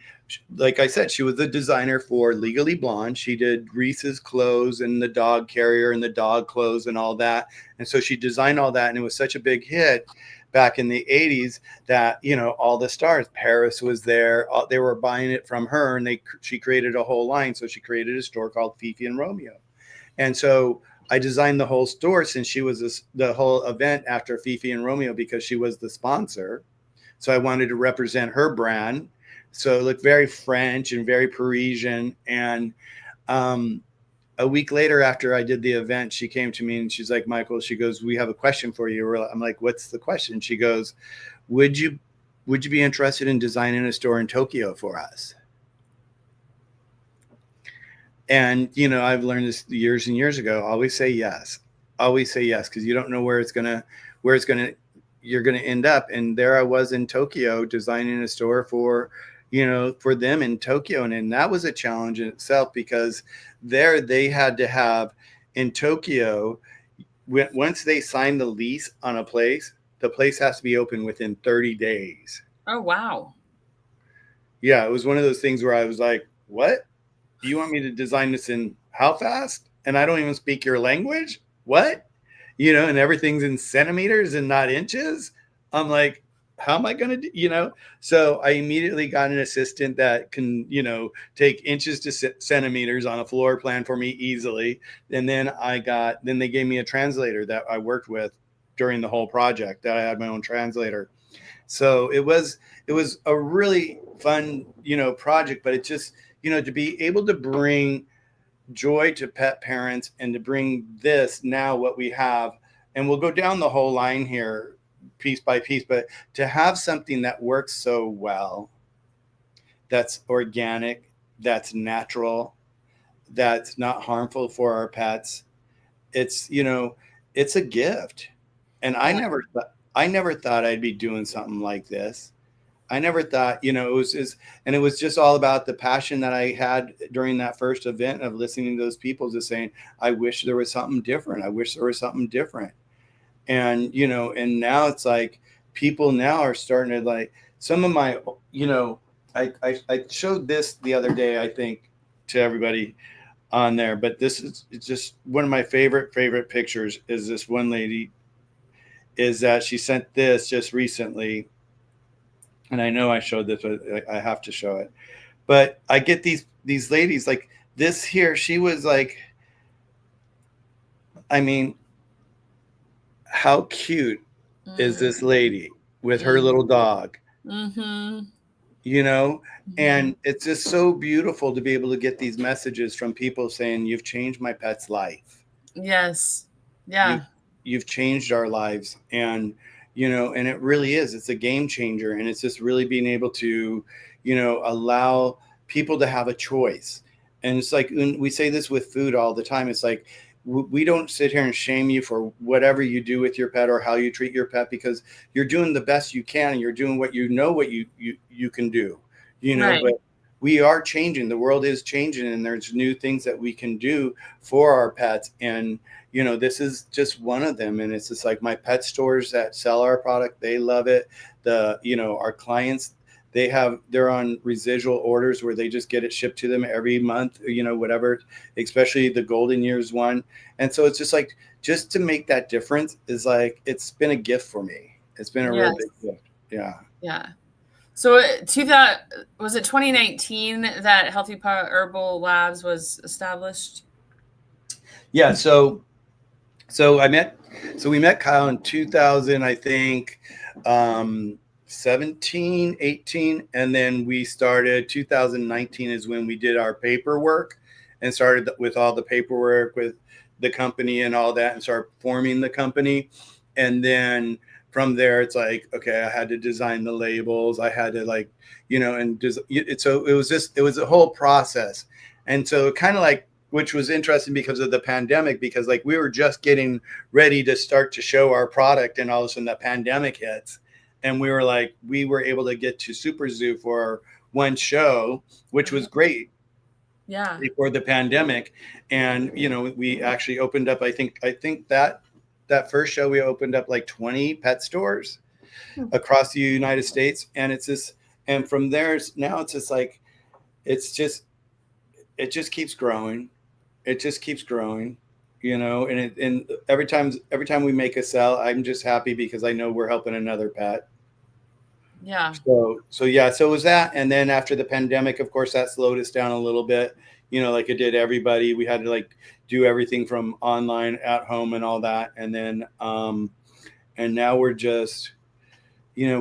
A: like I said, she was the designer for Legally Blonde. She did Reese's clothes and the dog carrier and the dog clothes and all that. And so she designed all that, and it was such a big hit back in the 80s that, all the stars, Paris was there, they were buying it from her, and she created a whole line. So she created a store called Fifi and Romeo. And so I designed the whole store, since she was the whole event after Fifi and Romeo, because she was the sponsor. So I wanted to represent her brand. So it looked very French and very Parisian. And a week later, after I did the event, she came to me and she's like, Michael, she goes, we have a question for you. I'm like, what's the question? She goes, would you be interested in designing a store in Tokyo for us? And, you know, I've learned this years and years ago, always say yes, because you don't know where you're going to end up. And there I was in Tokyo designing a store for, you know, for them in Tokyo. And that was a challenge in itself, because there they had to have in Tokyo, once they sign the lease on a place, the place has to be open within 30 days.
B: Oh, wow.
A: Yeah, it was one of those things where I was like, what? You want me to design this in how fast? And I don't even speak your language? What? You know, and everything's in centimeters and not inches. I'm like, how am I going to do, you know? So I immediately got an assistant that can, you know, take inches to centimeters on a floor plan for me easily. And then then they gave me a translator that I worked with during the whole project, that I had my own translator. So it was a really fun, you know, project, but it just, you know, to be able to bring joy to pet parents and to bring this now what we have, and we'll go down the whole line here piece by piece, but to have something that works so well, that's organic, that's natural, that's not harmful for our pets, it's, you know, it's a gift. And I never thought I'd be doing something like this. I never thought, you know, and it was just all about the passion that I had during that first event of listening to those people just saying, I wish there was something different. I wish there was something different. And, you know, and now it's like people now are starting to like some of my, you know, I showed this the other day, I think, to everybody on there, but it's just one of my favorite pictures is this one lady is that she sent this just recently. And I know I showed this, but I have to show it. But I get these ladies like this here. She was like, I mean, how cute is this lady with her little dog?
B: Mm-hmm.
A: You know, and it's just so beautiful to be able to get these messages from people saying, you've changed my pet's life.
B: Yes. Yeah.
A: You've changed our lives. And, you know, and it really is, it's a game changer. And it's just really being able to, you know, allow people to have a choice. And it's like, when we say this with food all the time, it's like, we don't sit here and shame you for whatever you do with your pet or how you treat your pet, because you're doing the best you can and you're doing what you know what you can do, you know.
B: Right.
A: But we are changing, the world is changing, and there's new things that we can do for our pets. And, you know, this is just one of them. And it's just like my pet stores that sell our product, they love it. You know, our clients, they're on residual orders where they just get it shipped to them every month, you know, whatever, especially the golden years one. And so it's just like, just to make that difference is like, it's been a gift for me. It's been a real big gift. Yeah.
B: Yeah. So was it 2019 that Healthy Paws Herbal Labs was established?
A: Yeah. So we met Kyle in 2000, I think, 17, 18. And then we started 2019 is when we did our paperwork and started with all the paperwork with the company and all that and started forming the company. And then from there, it's like, okay, I had to design the labels. I had to, like, you know, so it was a whole process. And so kind of like, which was interesting because of the pandemic, because like we were just getting ready to start to show our product, and all of a sudden the pandemic hits, and we were able to get to Super Zoo for one show, which was great.
B: Yeah.
A: Before the pandemic. And, you know, we actually opened up, I think that first show we opened up like 20 pet stores across the United States. And it's just, and from there now it's just like, it just keeps growing. It just keeps growing, you know, and every time we make a sell, I'm just happy because I know we're helping another pet.
B: Yeah.
A: So yeah, so it was that. And then after the pandemic, of course, that slowed us down a little bit, you know, like it did everybody. We had to like do everything from online at home and all that. And then, and now we're just,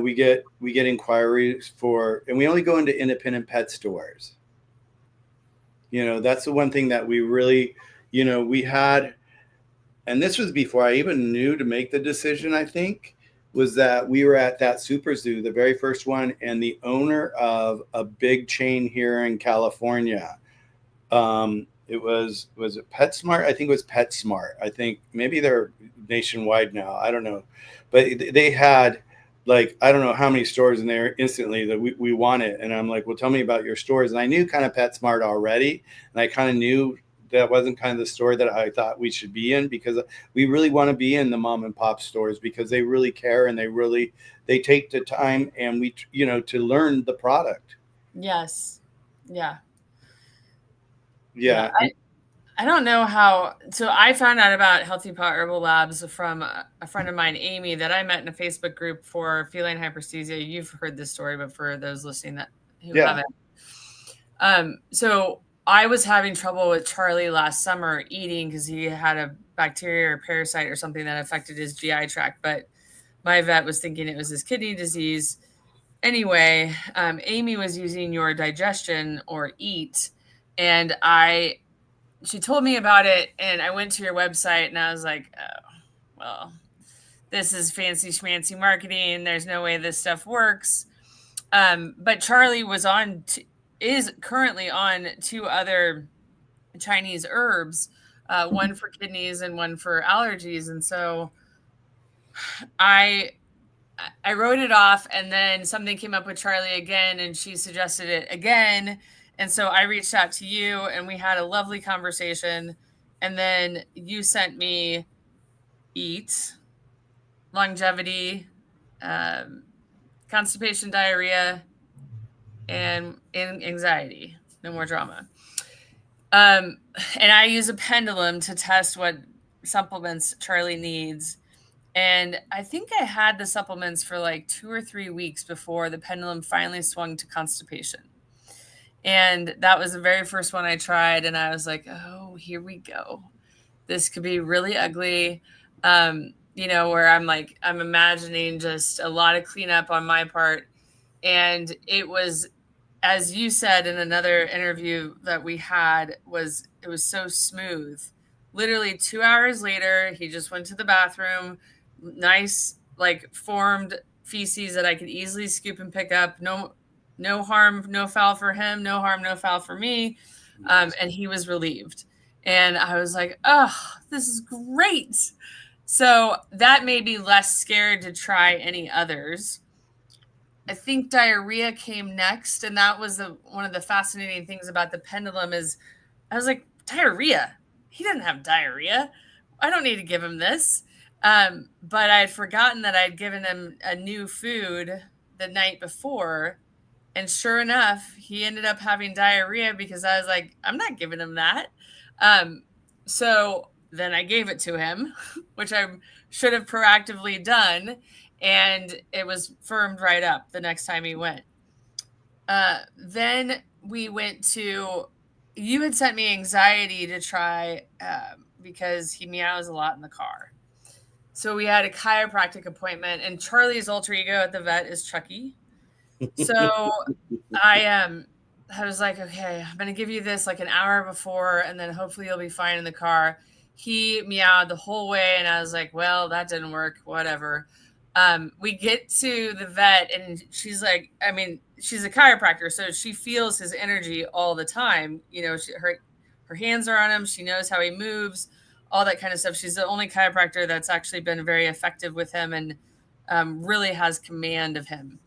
A: we get inquiries for, and we only go into independent pet stores. That's the one thing that we really, we had, and this was before I even knew to make the decision, I think, was that we were at that super zoo, the very first one, and the owner of a big chain here in California, was it PetSmart? I think it was PetSmart. I think maybe they're nationwide now. I don't know, but they had like, I don't know how many stores in there instantly that we want it. And I'm like, well, tell me about your stores. And I knew kind of PetSmart already. And I kind of knew that wasn't kind of the store that I thought we should be in, because we really want to be in the mom and pop stores, because they really care and they take the time, and we, to learn the product.
B: Yes. Yeah.
A: Yeah.
B: I don't know how. So I found out about Healthy Paw Herbal Labs from a friend of mine, Amy, that I met in a Facebook group for feline hyperesthesia. You've heard this story, but for those listening who haven't, so I was having trouble with Charlie last summer eating because he had a bacteria or parasite or something that affected his GI tract. But my vet was thinking it was his kidney disease. Anyway, Amy was using your digestion or eat, and she told me about it, and I went to your website and I was like, oh, well, this is fancy schmancy marketing. There's no way this stuff works. But Charlie is currently on 2 other Chinese herbs, one for kidneys and one for allergies. And so I wrote it off, and then something came up with Charlie again, and she suggested it again. And so I reached out to you, and we had a lovely conversation. And then you sent me Eat, Longevity, Constipation, Diarrhea, and Anxiety. No more drama. And I use a pendulum to test what supplements Charlie needs. And I think I had the supplements for like 2 or 3 weeks before the pendulum finally swung to constipation. And that was the very first one I tried. And I was like, oh, here we go. This could be really ugly. Where I'm imagining just a lot of cleanup on my part. And it was, as you said in another interview that we had, it was so smooth. Literally 2 hours later, he just went to the bathroom, nice, like formed feces that I could easily scoop and pick up. No harm, no foul for him, no harm, no foul for me. And he was relieved. And I was like, oh, this is great. So that made me less scared to try any others. I think diarrhea came next. And that was one of the fascinating things about the pendulum is I was like, diarrhea? He didn't have diarrhea. I don't need to give him this. But I had forgotten that I'd given him a new food the night before. And sure enough, he ended up having diarrhea because I was like, I'm not giving him that. So then I gave it to him, which I should have proactively done. And it was firmed right up the next time he went. Then we went you had sent me Anxiety to try because he meows a lot in the car. So we had a chiropractic appointment, and Charlie's alter ego at the vet is Chucky. So I was like, okay, I'm going to give you this like an hour before, and then hopefully you'll be fine in the car. He meowed the whole way, and I was like, well, that didn't work, whatever. We get to the vet, and she's like, she's a chiropractor, so she feels his energy all the time. Her hands are on him. She knows how he moves, all that kind of stuff. She's the only chiropractor that's actually been very effective with him and really has command of him.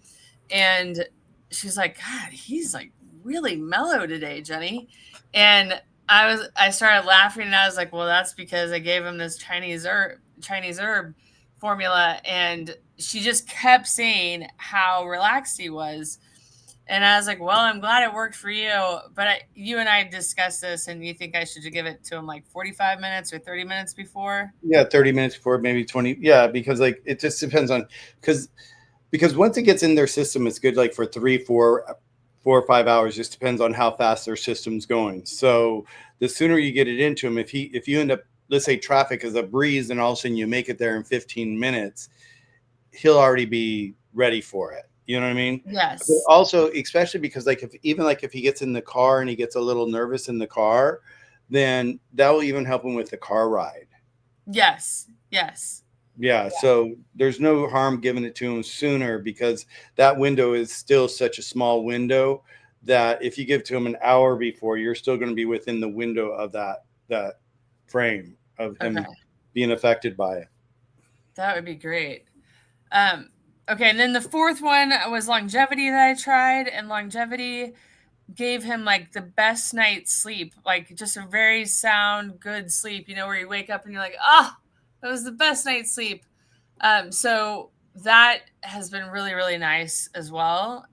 B: And she's like, God, he's like really mellow today, Jenny. And I started laughing, and I was like, well, that's because I gave him this Chinese herb formula. And she just kept saying how relaxed he was. And I was like, well, I'm glad it worked for you. But you and I discussed this, and you think I should give it to him like 45 minutes or 30 minutes before?
A: Yeah, 30 minutes before, maybe 20. Yeah, because like it just depends on, because once it gets in their system, it's good like for 4 or 5 hours. Just depends on how fast their system's going. So the sooner you get it into him, if you end up, let's say traffic is a breeze and all of a sudden you make it there in 15 minutes, he'll already be ready for it. You know what I mean? But
B: Yes.
A: also, especially because like if he gets in the car and he gets a little nervous in the car, then that will even help him with the car ride.
B: Yes. Yes.
A: Yeah, so there's no harm giving it to him sooner, because that window is still such a small window that if you give to him an hour before, you're still going to be within the window of that frame of him
B: Okay.
A: being affected by it.
B: That would be great. Okay, and then the fourth one was longevity that I tried, and longevity gave him like the best night's sleep, like just a very sound, good sleep, where you wake up and you're like, ah, that was the best night's sleep. So that has been really, really nice as well.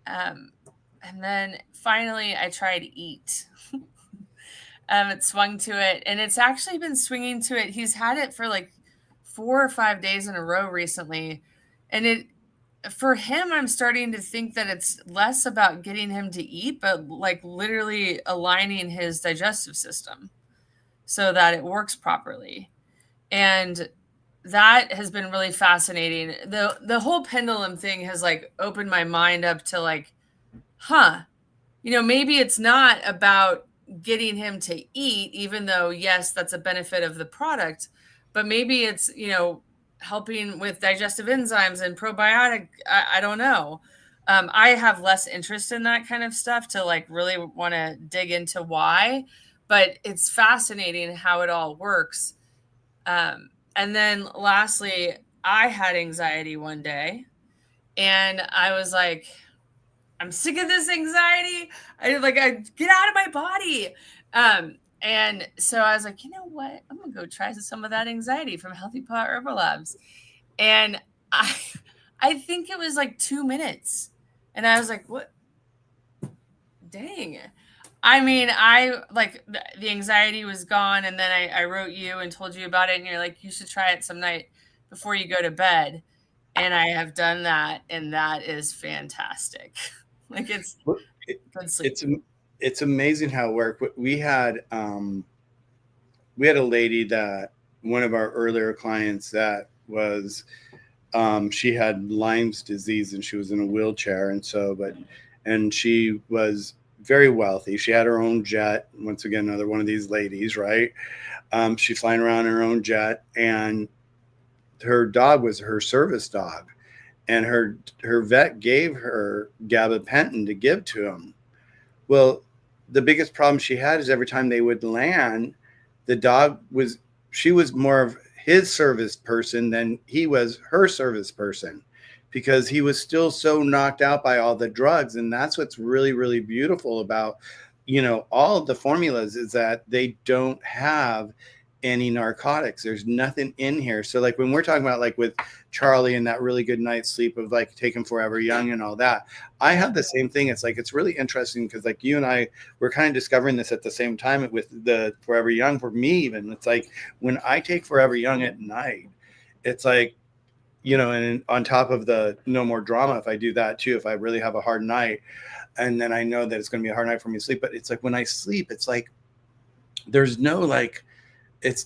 B: And then finally I tried Eat. It swung to it, and it's actually been swinging to it. He's had it for like 4 or 5 days in a row recently. And for him, I'm starting to think that it's less about getting him to eat, but like literally aligning his digestive system so that it works properly. And that has been really fascinating. The whole pendulum thing has like opened my mind up to like, maybe it's not about getting him to eat, even though, yes, that's a benefit of the product, but maybe it's, helping with digestive enzymes and probiotic. I don't know. I have less interest in that kind of stuff to like really want to dig into why, but it's fascinating how it all works. And then lastly, I had anxiety one day, and I was like, I'm sick of this anxiety. I get out of my body. And so I was like, you know what? I'm gonna go try some of that anxiety from Healthy Paws Herbal Labs. And I I think it was like 2 minutes. And I was like, what? Dang. I mean, I like the anxiety was gone, and then I wrote you and told you about it, and you're like, you should try it some night before you go to bed. And I have done that, and that is fantastic. Like it's good sleep.
A: It's amazing how it worked. We had a lady, that one of our earlier clients, that was she had Lyme's disease and she was in a wheelchair, and she was very wealthy. She had her own jet. Once again, another one of these ladies, right? She's flying around in her own jet, and her dog was her service dog, and her vet gave her gabapentin to give to him. Well, the biggest problem she had is every time they would land, she was more of his service person than he was her service person, because he was still so knocked out by all the drugs. And that's what's really, really beautiful about, all of the formulas, is that they don't have any narcotics. There's nothing in here. So like when we're talking about like with Charlie and that really good night's sleep of like taking Forever Young and all that, I have the same thing. It's like, it's really interesting because like you and I were kind of discovering this at the same time with the Forever Young. For me, even, it's like when I take Forever Young at night, it's like, and on top of the no more drama, if I do that too, if I really have a hard night, and then I know that it's going to be a hard night for me to sleep. But it's like when I sleep, it's like there's no like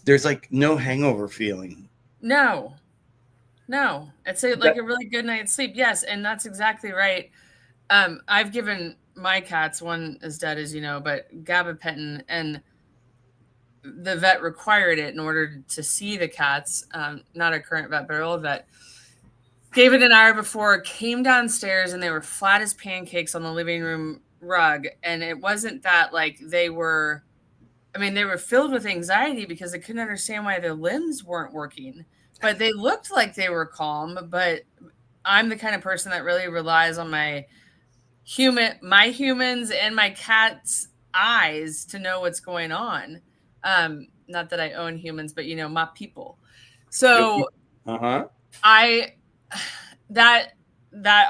A: there's like no hangover feeling.
B: No, it's a really good night's sleep. Yes, and that's exactly right. I've given my cats, one is dead, as you know, but gabapentin, and the vet required it in order to see the cats. Not a current vet, but an old vet. Gave it an hour before, came downstairs, and they were flat as pancakes on the living room rug. And it wasn't that like they were filled with anxiety because they couldn't understand why their limbs weren't working, but they looked like they were calm. But I'm the kind of person that really relies on my humans and my cat's eyes to know what's going on. Not that I own humans, but my people. So I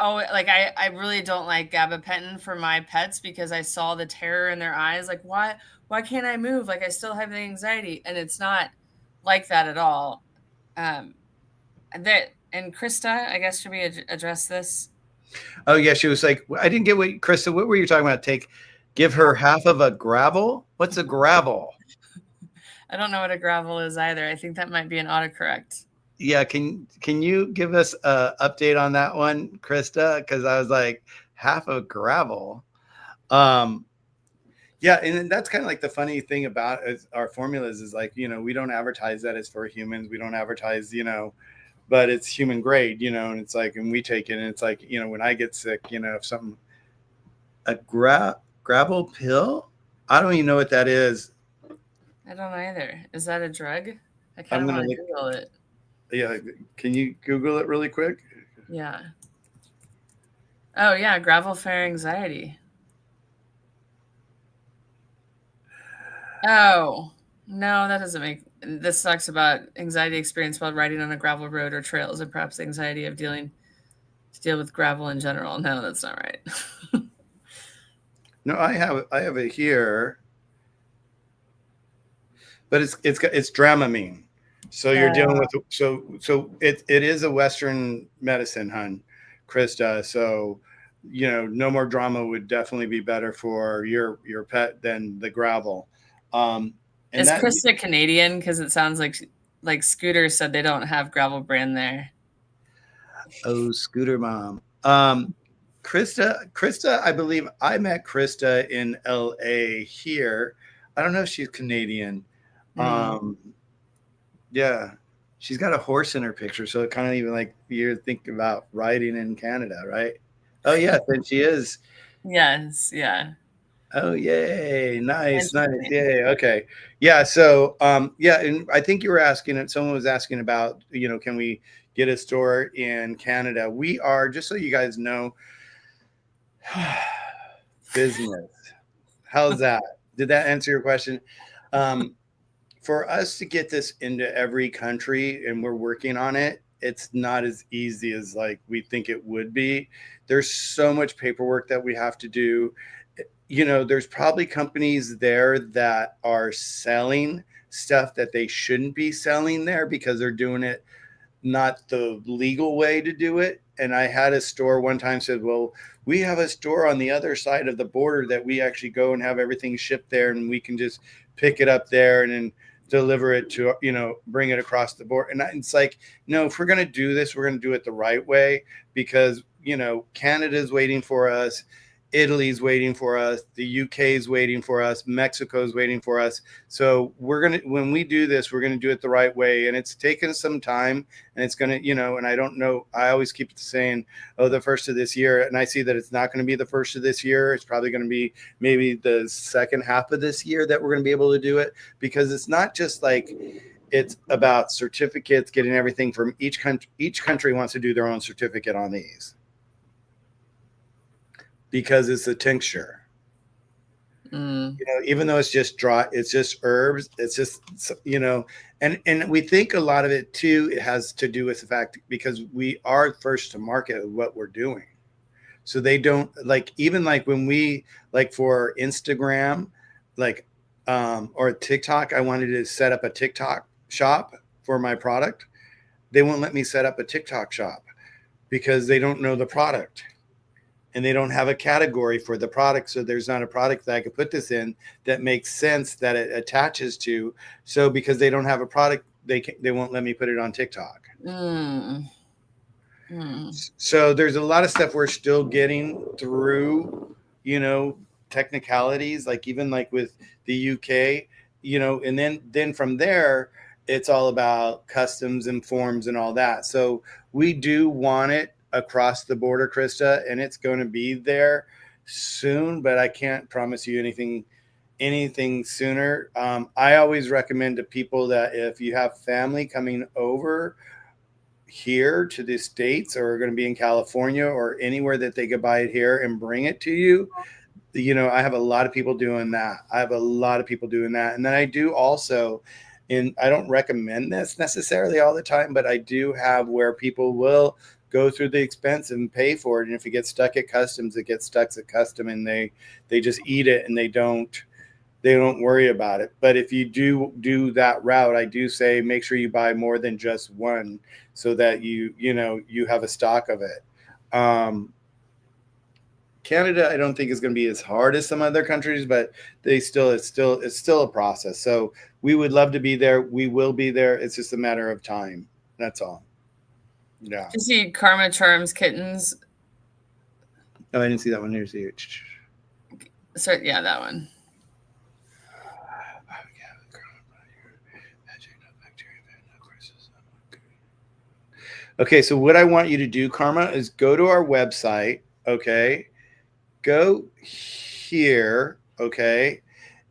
B: always like I really don't like gabapentin for my pets because I saw the terror in their eyes. Like, why can't I move? Like, I still have the anxiety, and it's not like that at all. And Krista, I guess, should we address this?
A: Oh yeah, she was like, I didn't get what Krista. What were you talking about? Give her half of a gravel? What's a gravel?
B: I don't know what a gravel is either. I think that might be an autocorrect.
A: Yeah, can you give us a update on that one, Krista? Because I was like half of gravel. Um, yeah, and that's kind of like the funny thing about our formulas is like, we don't advertise that it's for humans. We don't advertise, but it's human grade, and it's like, and we take it, and it's like, when I get sick, if something, a gravel pill, I don't even know what that is.
B: I don't either. Is that a drug? I kind
A: I'm
B: of
A: gonna
B: want to
A: look.
B: Google it.
A: Yeah, can you Google it really quick?
B: Yeah. Oh yeah, gravel fair anxiety. Oh no, that doesn't make. This talks about anxiety experienced while riding on a gravel road or trails, and perhaps anxiety of to deal with gravel in general. No, that's not right.
A: No, I have it here, but it's Dramamine. So you're dealing with it is a Western medicine, hun, Krista. So no more drama would definitely be better for your pet than the gravel. And
B: Is
A: that
B: Krista Canadian? Because it sounds like Scooter said they don't have gravel brand there.
A: Scooter mom. Krista, I believe I met Krista in LA here. I don't know if she's Canadian.
B: Mm.
A: Yeah, she's got a horse in her picture, so it kind of even like you're thinking about riding in Canada, right? Oh yeah, then she is.
B: Yes, yeah.
A: Oh yay, nice, nice,
B: Interesting.
A: yay. Okay, yeah. So yeah, and I think you were asking it. Someone was asking about can we get a store in Canada? We are, just so you guys know, business. How's that? Did that answer your question? Um, for us to get this into every country, and we're working on it, it's not as easy as like we think it would be. There's so much paperwork that we have to do. There's probably companies there that are selling stuff that they shouldn't be selling there because they're doing it not the legal way to do it. And I had a store one time said, well, we have a store on the other side of the border that we actually go and have everything shipped there, and we can just pick it up there and then deliver it to, bring it across the board. And it's like, no, if we're going to do this, we're going to do it the right way, because, Canada's waiting for us. Italy's waiting for us. The UK's waiting for us. Mexico's waiting for us. So when we do this, we're going to do it the right way. And it's taken some time, and it's going to, and I don't know, I always keep saying, oh, the first of this year. And I see that it's not going to be the first of this year. It's probably going to be maybe the second half of this year that we're going to be able to do it, because it's not just like, it's about certificates, getting everything from each country. Each country wants to do their own certificate on these, because it's a tincture.
B: Mm.
A: Even though it's just dry, it's just herbs. It's just, and we think a lot of it too, it has to do with the fact, because we are first to market with what we're doing. So they don't like, even like when we, like for Instagram, like, or TikTok, I wanted to set up a TikTok shop for my product. They won't let me set up a TikTok shop because they don't know the product, and they don't have a category for the product. So there's not a product that I could put this in that makes sense, that it attaches to. So because they don't have a product, they won't let me put it on TikTok.
B: Mm. Mm.
A: So there's a lot of stuff we're still getting through, technicalities, like even like with the UK, and then from there, it's all about customs and forms and all that. So we do want it across the border, Krista, and it's going to be there soon, but I can't promise you anything sooner. I always recommend to people that if you have family coming over here to the States, or are going to be in California or anywhere that they could buy it here and bring it to you, I have a lot of people doing that. And then I do also, and I don't recommend this necessarily all the time, but I do have where people will go through the expense and pay for it. And if it gets stuck at customs, it gets stuck at custom, and they just eat it, and they don't worry about it. But if you do that route, I do say make sure you buy more than just one, so that you have a stock of it. Canada, I don't think is going to be as hard as some other countries, but it's still a process. So we would love to be there. We will be there. It's just a matter of time. That's all. Yeah.
B: Did you see Karma Charms Kittens?
A: Oh, I didn't see that one. Here's the.
B: So yeah, that one.
A: Okay, so what I want you to do, Karma, is go to our website. Okay, go here. Okay,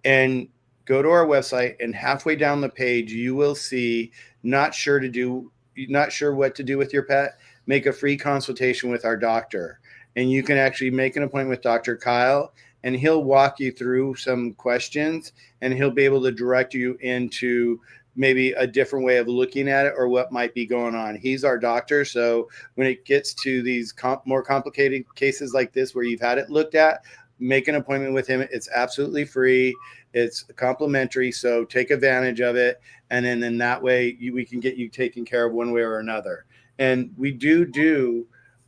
A: and go to our website, and halfway down the page, you will see not sure what to do with your pet. Make a free consultation with our doctor, and you can actually make an appointment with Dr. Kyle, and he'll walk you through some questions, and he'll be able to direct you into maybe a different way of looking at it or what might be going on. He's our doctor. So when it gets to these more complicated cases like this, where you've had it looked at, make an appointment with him. It's absolutely free. It's complimentary. So take advantage of it. And then in that way, we can get you taken care of one way or another. And we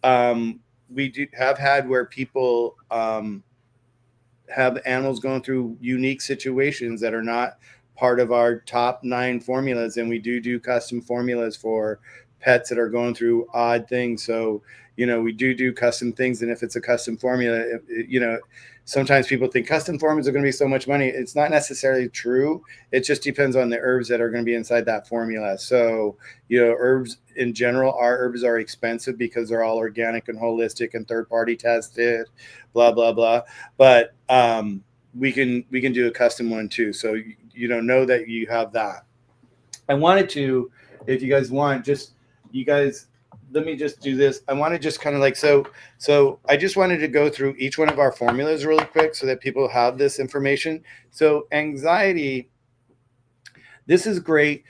A: have had where people have animals going through unique situations that are not part of our top 9 formulas, and we do custom formulas for pets that are going through odd things. So we do custom things, and if it's a custom formula, sometimes people think custom formulas are going to be so much money. It's not necessarily true. It just depends on the herbs that are going to be inside that formula. So herbs in general, our herbs are expensive because they're all organic and holistic and third-party tested, blah blah blah. But we can do a custom one too. So know that you have that. I wanted to, if you guys want, let me just do this. I want to just kind of like, so I just wanted to go through each one of our formulas really quick so that people have this information. So anxiety, this is great.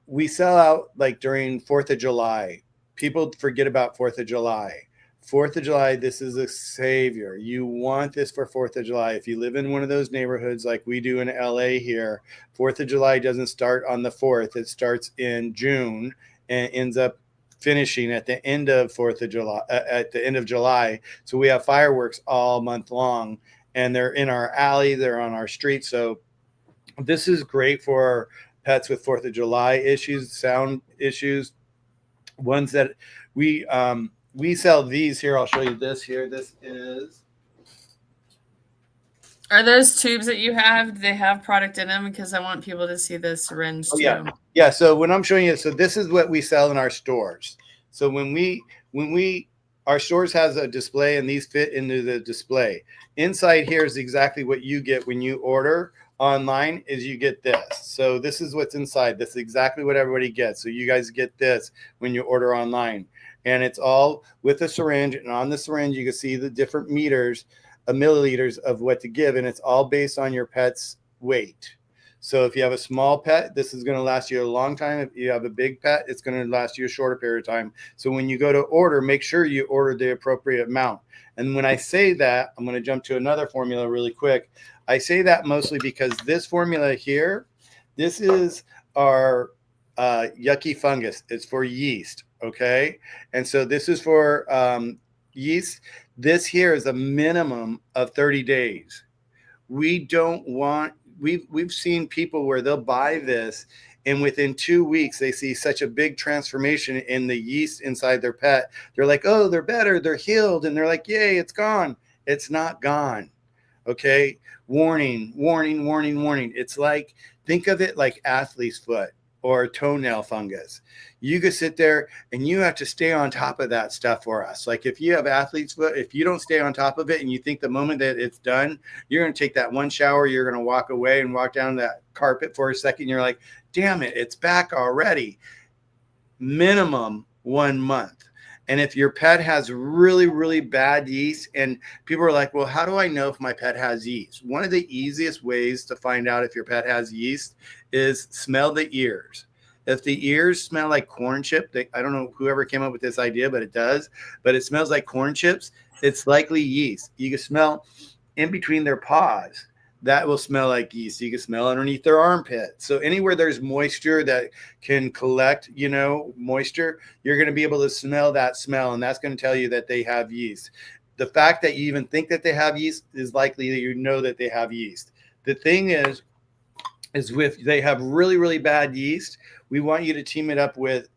A: We sell out like during 4th of July. People forget about 4th of July. 4th of July, this is a savior. You want this for 4th of July. If you live in one of those neighborhoods like we do in LA here, 4th of July doesn't start on the 4th. It starts in June and ends up finishing at the end of 4th of July, at the end of July. So we have fireworks all month long, and they're in our alley, they're on our street. So this is great for pets with 4th of July issues, sound issues, ones that we sell these here. I'll show you this here. This is.
B: Are those tubes that you have, do they have product in them? Because I want people to see the syringe too.
A: Yeah. Yeah. So when I'm showing you, so this is what we sell in our stores. So our stores has a display, and these fit into the display. Inside here is exactly what you get when you order online, is you get this. So this is what's inside. This is exactly what everybody gets. So you guys get this when you order online. And it's all with a syringe, and on the syringe you can see the different milliliters of what to give, and it's all based on your pet's weight. So if you have a small pet, this is going to last you a long time. If you have a big pet, it's going to last you a shorter period of time. So when you go to order, make sure you order the appropriate amount. And when I say that, I'm going to jump to another formula really quick. I say that mostly because this formula here, this is our yucky fungus. It's for yeast. Okay. And so this is for yeast. This here is a minimum of 30 days. We've seen people where they'll buy this, and within 2 weeks, they see such a big transformation in the yeast inside their pet. They're like, oh, they're better. They're healed. And they're like, yay, it's gone. It's not gone. Okay. Warning, warning, warning, warning. It's like, think of it like athlete's foot or toenail fungus. You could sit there and you have to stay on top of that stuff for us. Like if you have athlete's foot, if you don't stay on top of it and you think the moment that it's done, you're going to take that one shower, you're going to walk away and walk down that carpet for a second. You're like, damn it, it's back already. Minimum 1 month. And if your pet has really, really bad yeast, and people are like, well, how do I know if my pet has yeast? One of the easiest ways to find out if your pet has yeast is smell the ears. If the ears smell like corn chip, I don't know whoever came up with this idea, but it does. But it smells like corn chips. It's likely yeast. You can smell in between their paws. That will smell like yeast. You can smell underneath their armpit. So anywhere there's moisture that can collect, moisture, you're going to be able to smell that smell. And that's going to tell you that they have yeast. The fact that you even think that they have yeast is likely that you know that they have yeast. The thing is if they have really, really bad yeast, we want you to team it up with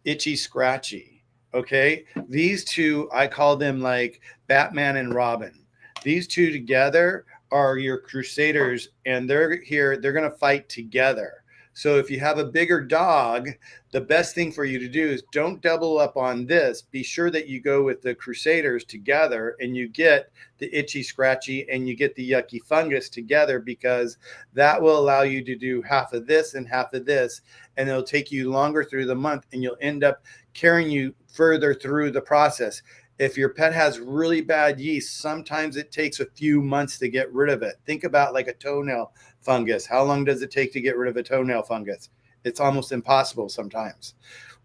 A: itchy scratchy. Okay, these two, I call them like Batman and Robin. These two together are your crusaders, and they're here, they're going to fight together. So if you have a bigger dog, the best thing for you to do is don't double up on this. Be sure that you go with the crusaders together, and you get the itchy scratchy and you get the yucky fungus together, because that will allow you to do half of this and half of this, and it'll take you longer through the month, and you'll end up carrying you further through the process. If your pet has really bad yeast, sometimes it takes a few months to get rid of it. Think about like a toenail fungus. How long does it take to get rid of a toenail fungus? It's almost impossible sometimes.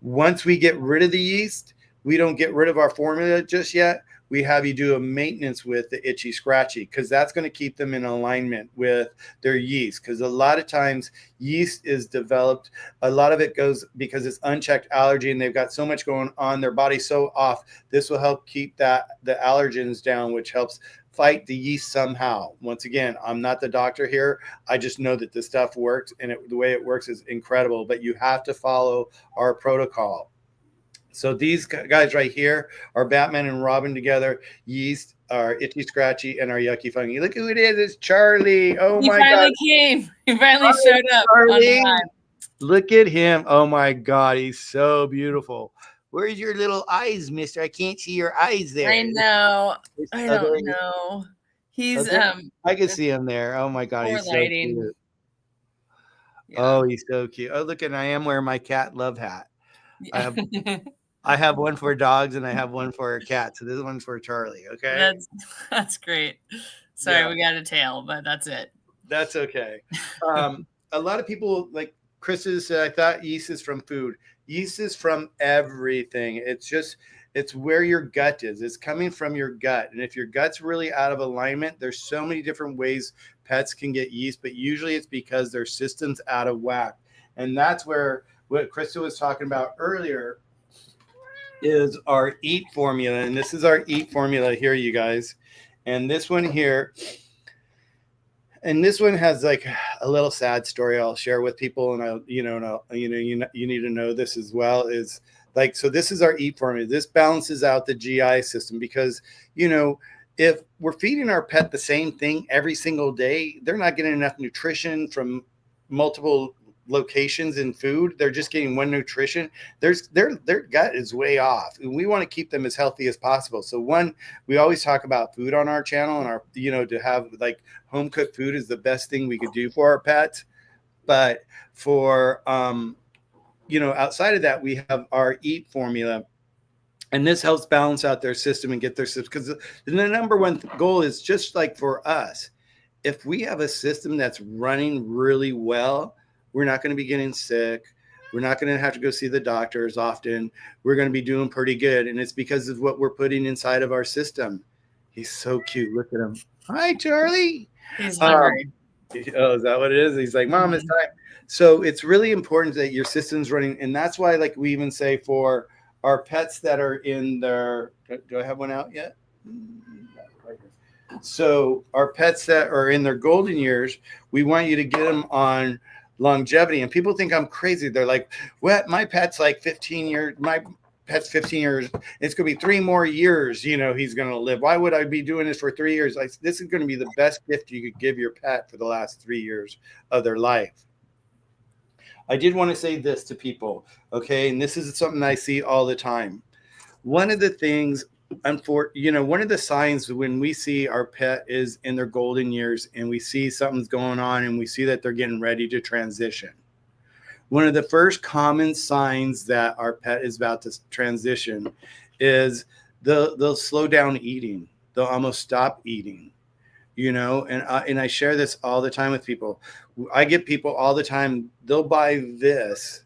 A: Once we get rid of the yeast, we don't get rid of our formula just yet. We have you do a maintenance with the itchy scratchy, because that's going to keep them in alignment with their yeast. Because a lot of times yeast is developed, a lot of it goes because it's unchecked allergy, and they've got so much going on, their body's so off. This will help keep the allergens down, which helps fight the yeast somehow. Once again, I'm not the doctor here. I just know that this stuff works, and the way it works is incredible, but you have to follow our protocol. So these guys right here are Batman and Robin together. Yeast, our itchy scratchy, and our yucky funky. Look who it is. It's Charlie. Oh
B: He
A: my
B: finally
A: God.
B: came. He finally showed up.
A: Charlie.
B: On time.
A: Look at him. Oh my God. He's so beautiful. Where's your little eyes, mister? I can't see your eyes there.
B: I know. I
A: Are
B: don't
A: they-
B: know. He's
A: I can see him there. Oh my God.
B: poor
A: He's so
B: lighting.
A: cute.
B: Yeah.
A: Oh, he's so cute. Oh, look, and I am wearing my cat love hat. I have one for dogs and I have one for cats. So this one's for Charlie. Okay.
B: That's great. Sorry,
A: Yeah.
B: we got a tail, but that's it.
A: That's okay. A lot of people, like Chris said, I thought yeast is from food. Yeast is from everything. It's where your gut is. It's coming from your gut. And if your gut's really out of alignment, there's so many different ways pets can get yeast, but usually it's because their system's out of whack. And that's where what Krista was talking about earlier is our eat formula. And this is our eat formula here, you guys. And this one here, and this one has like a little sad story I'll share with people. And you need to know this as well, is like, so this is our eat formula. This balances out the GI system, because, if we're feeding our pet the same thing every single day, they're not getting enough nutrition from multiple locations in food. They're just getting one nutrition. Their gut is way off, and we want to keep them as healthy as possible. So we always talk about food on our channel, and our to have like home cooked food is the best thing we could do for our pets. But for outside of that, we have our eat formula, and this helps balance out their system and get their system, because the number one goal is just like for us. If we have a system that's running really well, we're not going to be getting sick. We're not going to have to go see the doctor as often. We're going to be doing pretty good. And it's because of what we're putting inside of our system. He's so cute. Look at him. Hi, Charlie.
B: He's hungry.
A: Oh, is that what it is? He's like, Mom, it's time. So it's really important that your system's running. And that's why, like, we even say for our pets that are in their, do I have one out yet? So our pets that are in their golden years, we want you to get them on longevity. And people think I'm crazy. They're like, what? My pet's like 15 years. My pet's 15 years. It's going to be 3 more years. He's going to live. Why would I be doing this for 3 years? Like, this is going to be the best gift you could give your pet for the last 3 years of their life. I did want to say this to people. Okay. And this is something I see all the time. One of the things, one of the signs when we see our pet is in their golden years, and we see something's going on, and we see that they're getting ready to transition. One of the first common signs that our pet is about to transition is they'll slow down eating. They'll almost stop eating, and I share this all the time with people. I get people all the time, they'll buy this,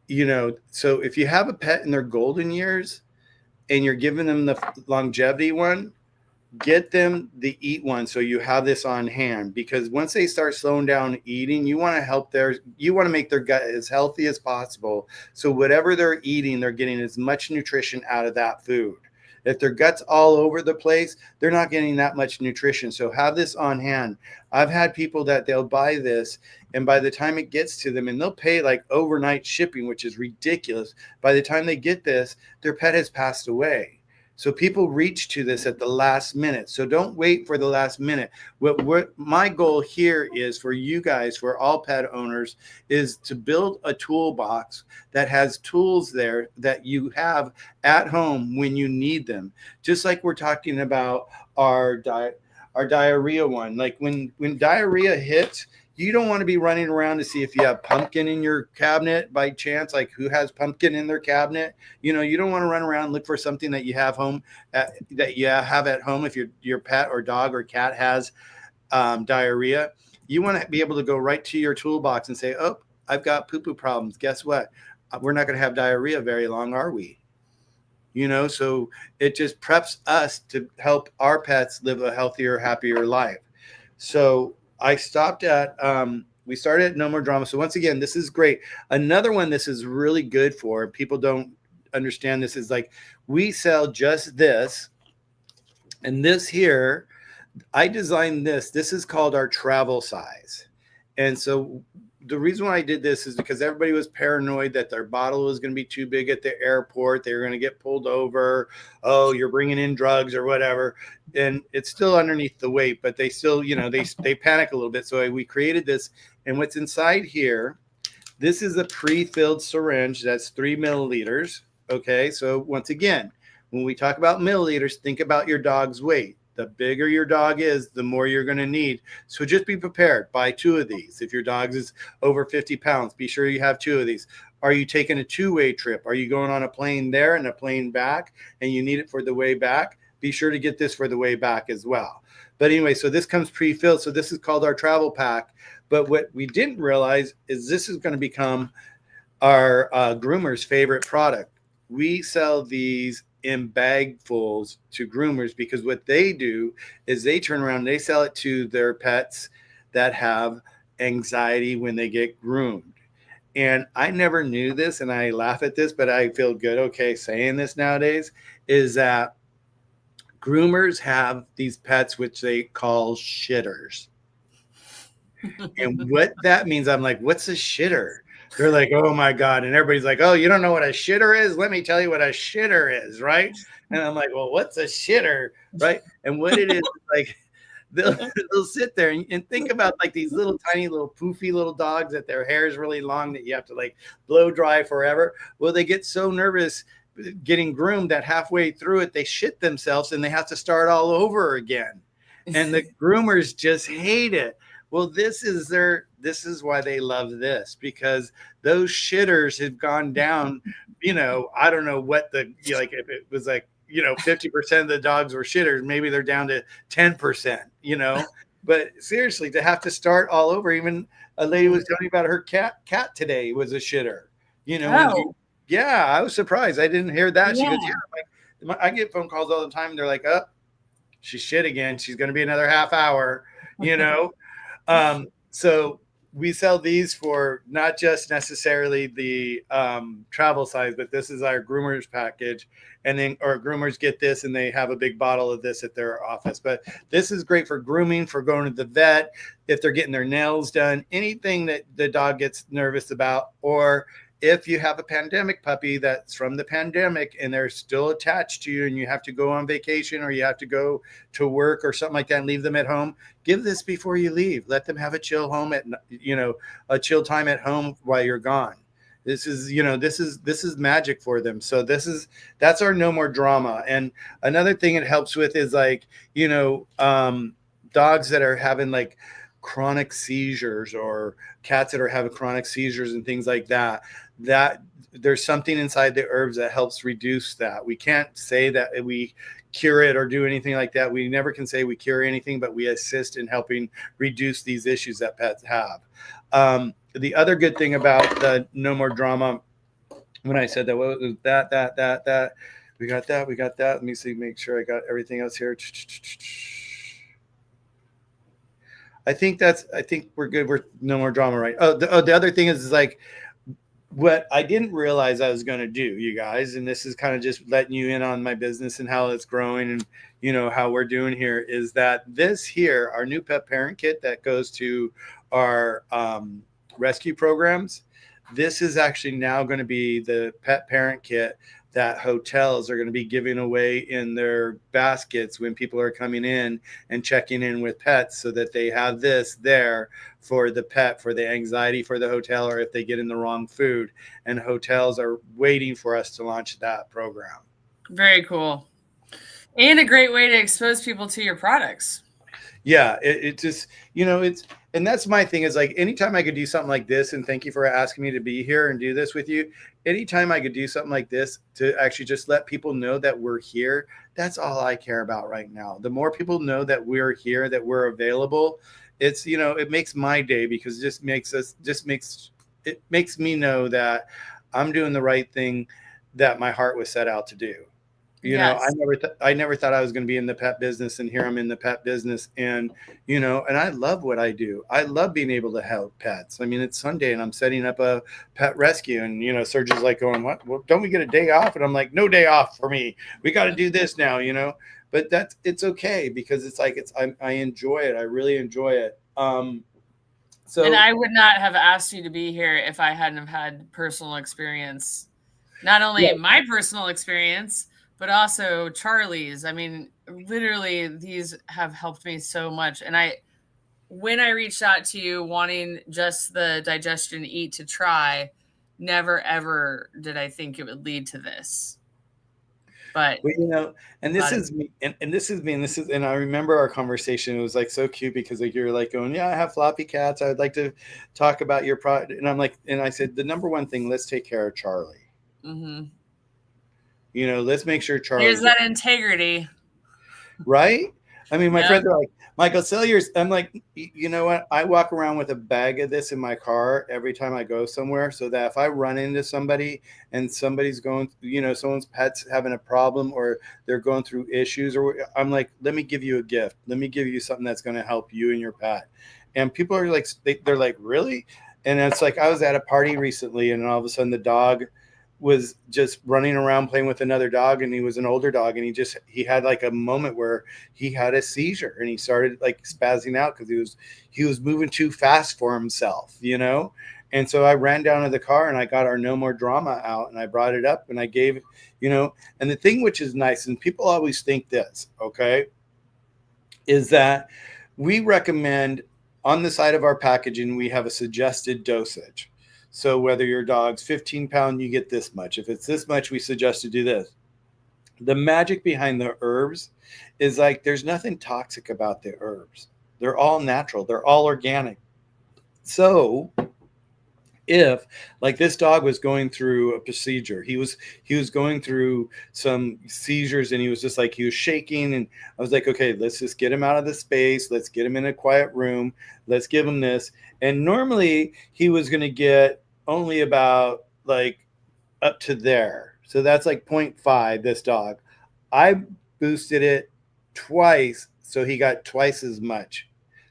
A: so if you have a pet in their golden years, and you're giving them the longevity one, get them the eat one, so you have this on hand. Because once they start slowing down eating, you want to make their gut as healthy as possible. So whatever they're eating, they're getting as much nutrition out of that food. If their gut's all over the place, they're not getting that much nutrition. So have this on hand. I've had people that they'll buy this, and by the time it gets to them, and they'll pay like overnight shipping, which is ridiculous. By the time they get this, their pet has passed away. So people reach to this at the last minute. So don't wait for the last minute. What my goal here is for you guys, for all pet owners, is to build a toolbox that has tools there that you have at home when you need them. Just like we're talking about our diarrhea one. Like when diarrhea hits, you don't want to be running around to see if you have pumpkin in your cabinet by chance, like who has pumpkin in their cabinet. You know, you don't want to run around and look for something that you have home that you have at home. If your pet or dog or cat has diarrhea, you want to be able to go right to your toolbox and say, oh, I've got poo-poo problems. Guess what? We're not going to have diarrhea very long, are we? You know, so it just preps us to help our pets live a healthier, happier life. So I stopped at, we started at No More Drama. So once again, this is great. Another one this is really good for, people don't understand this, is like we sell just this. And this here, I designed this. This is called our travel size. And so the reason why I did this is because everybody was paranoid that their bottle was going to be too big at the airport. They were going to get pulled over. Oh, you're bringing in drugs or whatever. And it's still underneath the weight, but they still, you know, they panic a little bit. So we created this. And what's inside here, this is a pre-filled syringe. That's 3 milliliters. Okay. So once again, when we talk about milliliters, think about your dog's weight. The bigger your dog is, the more you're going to need. So just be prepared. Buy 2 of these. If your dog is over 50 pounds, be sure you have 2 of these. Are you taking a 2-way trip? Are you going on a plane there and a plane back, and you need it for the way back? Be sure to get this for the way back as well. But anyway, so this comes pre-filled. So this is called our travel pack. But what we didn't realize is this is going to become our groomer's favorite product. We sell these in bagfuls to groomers because what they do is they turn around and they sell it to their pets that have anxiety when they get groomed. And I never knew this, and I laugh at this, but I feel good, okay, saying this nowadays, is that groomers have these pets which they call shitters. And what that means, I'm like, what's a shitter? They're like, oh my God. And everybody's like, oh, you don't know what a shitter is? Let me tell you what a shitter is, right? And I'm like, well, what's a shitter, right? And what it is, like, they'll sit there and think about like these little tiny little poofy little dogs that their hair is really long that you have to like blow dry forever. Well, they get so nervous getting groomed that halfway through it, they shit themselves and they have to start all over again. And the groomers just hate it. Well, this is why they love this, because those shitters have gone down, you know, I don't know what like if it was like, you know, 50% of the dogs were shitters, maybe they're down to 10%, you know, but seriously, to have to start all over. Even a lady was telling me about her cat today was a shitter, you know. Yeah, I was surprised. I didn't hear that. She goes, yeah, like, I get phone calls all the time. And they're like, oh, she's shit again. She's going to be another half hour, you know. So we sell these for not just necessarily the travel size, but this is our groomers package. And then our groomers get this and they have a big bottle of this at their office. But this is great for grooming, for going to the vet, if they're getting their nails done, anything that the dog gets nervous about, or if you have a pandemic puppy that's from the pandemic and they're still attached to you and you have to go on vacation or you have to go to work or something like that and leave them at home, give this before you leave. Let them have a chill home a chill time at home while you're gone. This is, you know, this is magic for them. So that's our No More Drama. And another thing it helps with is like, you know, dogs that are having like chronic seizures or cats that are having chronic seizures and things like that, that there's something inside the herbs that helps reduce that. We can't say that we cure it or do anything like that. We never can say we cure anything, but we assist in helping reduce these issues that pets have. The other good thing about the No More Drama, when I said that, what was that, we got that. Let me see, make sure I got everything else here. I think we're good. We're No More Drama, right? The other thing is like what I didn't realize I was going to do, you guys, and this is kind of just letting you in on my business and how it's growing and, you know, how we're doing here, is that this here, our new pet parent kit that goes to our rescue programs, this is actually now going to be the pet parent kit that hotels are going to be giving away in their baskets when people are coming in and checking in with pets, so that they have this there for the pet, for the anxiety for the hotel, or if they get in the wrong food. And hotels are waiting for us to launch that program.
B: Very cool. And a great way to expose people to your products.
A: Yeah, it just, you know, and that's my thing, is like, anytime I could do something like this, and thank you for asking me to be here and do this with you. Anytime I could do something like this to actually just let people know that we're here, that's all I care about right now. The more people know that we're here, that we're available, it's, you know, it makes my day, because it makes me know that I'm doing the right thing that my heart was set out to do. You know,
B: Yes.
A: I never thought I was going to be in the pet business, and here I'm in the pet business. And, you know, and I love what I do. I love being able to help pets. I mean, it's Sunday and I'm setting up a pet rescue, and, you know, Serge is like going, what? Well, don't we get a day off? And I'm like, no day off for me. We got to do this now, you know, but it's okay, because it's like, I enjoy it. I really enjoy it. So,
B: and I would not have asked you to be here if I hadn't have had personal experience, not only my personal experience, but also Charlie's. I mean, literally, these have helped me so much. And when I reached out to you wanting just the digestion eat to try, never ever did I think it would lead to this. But
A: you know, and this is me, and I remember our conversation. It was like so cute, because like you're like going, yeah, I have floppy cats. I would like to talk about your product. And I'm like, and I said, the number one thing, let's take care of Charlie.
B: mm-hmm.
A: You know, let's make sure Charlie.
B: There's that integrity.
A: Right? I mean, my
B: Yep.
A: friends are like, Michael, sell yours. I'm like, you know what? I walk around with a bag of this in my car every time I go somewhere, so that if I run into somebody and somebody's going, you know, someone's pet's having a problem, or they're going through issues, or I'm like, let me give you a gift. Let me give you something that's going to help you and your pet. And people are like, they're like, really? And it's like, I was at a party recently, and all of a sudden the dog was just running around playing with another dog, and he was an older dog, and he had like a moment where he had a seizure, and he started like spazzing out, because he was moving too fast for himself, you know. And so I ran down to the car, and I got our No More Drama out, and I brought it up, and I gave, you know. And the thing which is nice, and people always think this, okay, is that we recommend, on the side of our packaging, we have a suggested dosage. So whether your dog's 15 pound, you get this much. If it's this much, we suggest to do this. The magic behind the herbs is like, there's nothing toxic about the herbs. They're all natural. They're all organic. So if, like, this dog was going through a procedure, he was going through some seizures, and he was just like, he was shaking, and I was like, okay, let's just get him out of the space, let's get him in a quiet room, let's give him this. And normally he was going to get only about like up to there, so that's like 0.5. This dog, I boosted it twice, so he got twice as much,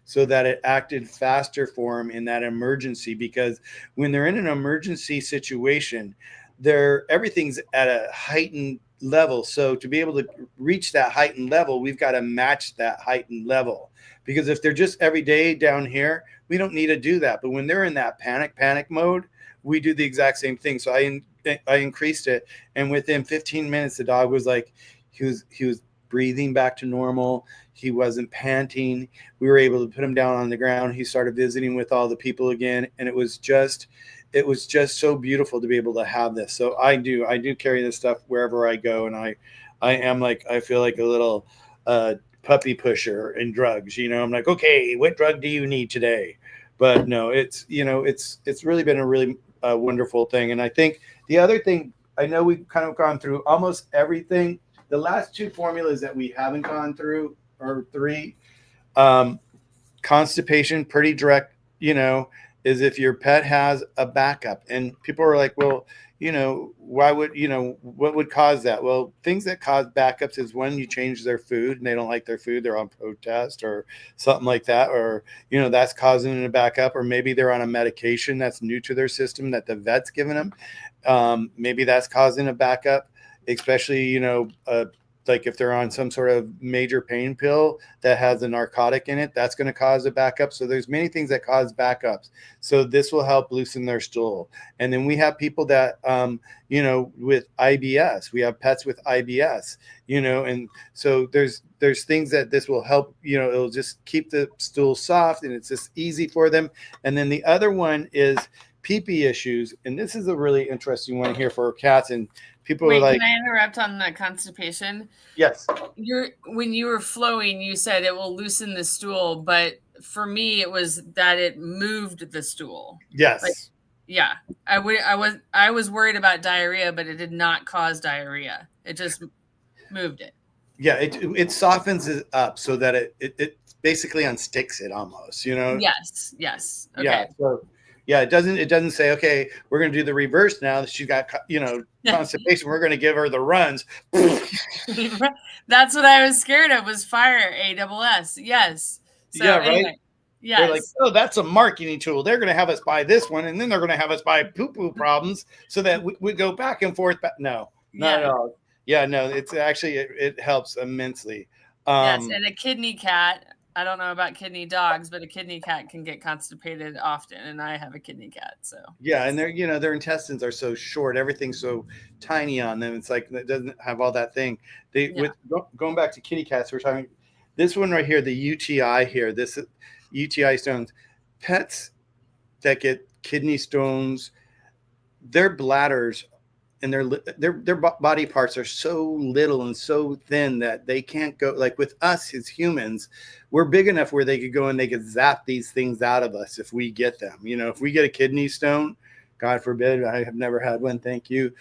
A: so that it acted faster for him in that emergency. Because when they're in an emergency situation, everything's at a heightened level. So to be able to reach that heightened level, we've got to match that heightened level. Because if they're just every day down here, we don't need to do that. But when they're in that panic mode, we do the exact same thing. So I increased it, and within 15 minutes, the dog was like, he was breathing back to normal. He wasn't panting. We were able to put him down on the ground. He started visiting with all the people again, and it was just so beautiful to be able to have this. So I do carry this stuff wherever I go, and I am like, I feel like a little puppy pusher in drugs. You know, I'm like, okay, what drug do you need today? But no, it's, you know, it's really been a really wonderful thing. And I think the other thing, I know we've kind of gone through almost everything. The last two formulas that we haven't gone through are 3. Constipation, pretty direct, you know, is if your pet has a backup. And people are like, well, why would, what would cause that? Well, things that cause backups is when you change their food and they don't like their food, they're on protest or something like that, or, that's causing a backup, or maybe they're on a medication that's new to their system that the vet's given them. Maybe that's causing a backup, especially, like if they're on some sort of major pain pill that has a narcotic in it, that's going to cause a backup. So there's many things that cause backups. So this will help loosen their stool. And then we have people that, with IBS, we have pets with IBS, and so there's things that this will help, it'll just keep the stool soft and it's just easy for them. And then the other one is pee-pee issues. And this is a really interesting one here for cats. And people are like,
B: can I interrupt on the constipation?
A: Yes.
B: When you were flowing, you said it will loosen the stool, but for me, it was that it moved the stool.
A: Yes.
B: Like, yeah. I was worried about diarrhea, but it did not cause diarrhea. It just moved it.
A: Yeah, it softens it up so that it basically unsticks it almost,
B: Yes. Okay.
A: Yeah. So yeah, it doesn't say, okay, we're going to do the reverse now that she got, constipation. We're going to give her the runs.
B: That's what I was scared of, was fire, ASS. Yes. So,
A: yeah, right.
B: Anyway, yes.
A: They're like, oh, that's a marketing tool. They're going to have us buy this one, and then they're going to have us buy poo-poo problems so that we go back and forth. No, not at all. Yeah, no, it's actually, it helps immensely.
B: Yes, and a kidney cat, I don't know about kidney dogs, but a kidney cat can get constipated often, and I have a kidney cat, so.
A: Yeah, and their intestines are so short, everything's so tiny on them. It's like it doesn't have all that thing. Going back to kitty cats, we're talking this one right here, the UTI here, this UTI stones. Pets that get kidney stones, their bladders and their body parts are so little and so thin that they can't go, like with us as humans, we're big enough where they could go and they could zap these things out of us if we get them. If we get a kidney stone, God forbid, I have never had one, thank you.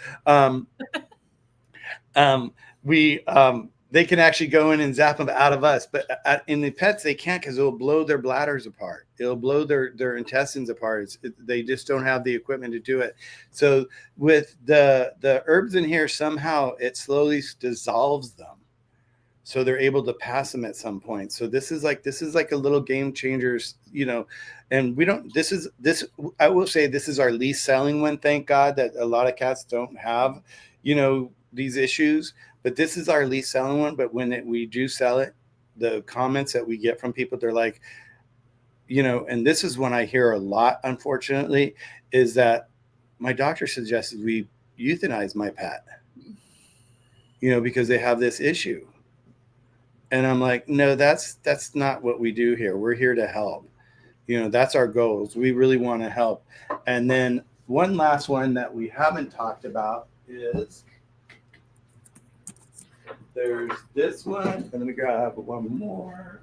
A: They can actually go in and zap them out of us, but in the pets they can't, because it'll blow their bladders apart. It'll blow their intestines apart. They just don't have the equipment to do it. So with the herbs in here, somehow it slowly dissolves them, so they're able to pass them at some point. So this is like a little game changers, and we don't. This I will say this is our least selling one. Thank God that a lot of cats don't have, these issues. But this is our least selling one. But when we do sell it, the comments that we get from people, they're like, and this is one I hear a lot, unfortunately, is that my doctor suggested we euthanize my pet, because they have this issue. And I'm like, no, that's not what we do here. We're here to help. That's our goals. We really want to help. And then one last one that we haven't talked about is, there's this one. I'm going to grab one more.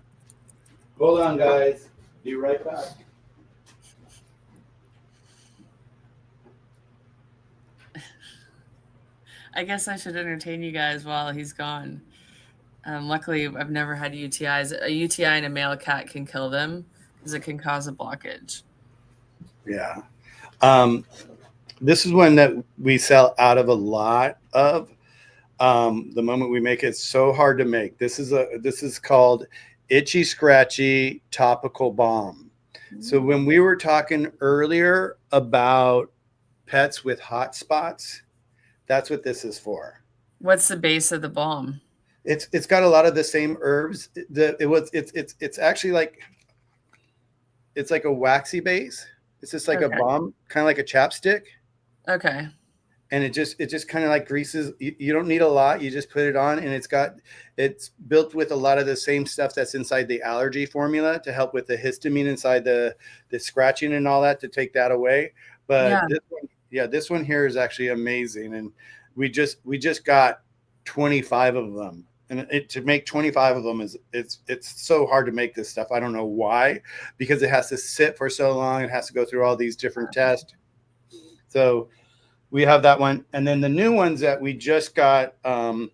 A: Hold on, guys. Be right back.
B: I guess I should entertain you guys while he's gone. Luckily, I've never had UTIs. A UTI in a male cat can kill them because it can cause a blockage.
A: Yeah. This is one that we sell out of a lot of. The moment we make it, it's so hard to make. This is called Itchy Scratchy Topical Balm. So when we were talking earlier about pets with hot spots, that's what this is for.
B: What's the base of the balm?
A: It's got a lot of the same herbs. It's actually like, it's like a waxy base. It's just like a balm, kind of like a chapstick.
B: Okay.
A: And it just kind of like greases. You don't need a lot. You just put it on, and it's built with a lot of the same stuff that's inside the allergy formula to help with the histamine inside the scratching and all that, to take that away. But this one here is actually amazing. And we just got 25 of them. And to make 25 of them it's so hard to make this stuff. I don't know why, because it has to sit for so long. It has to go through all these different tests. So we have that one. And then the new ones that we just got, and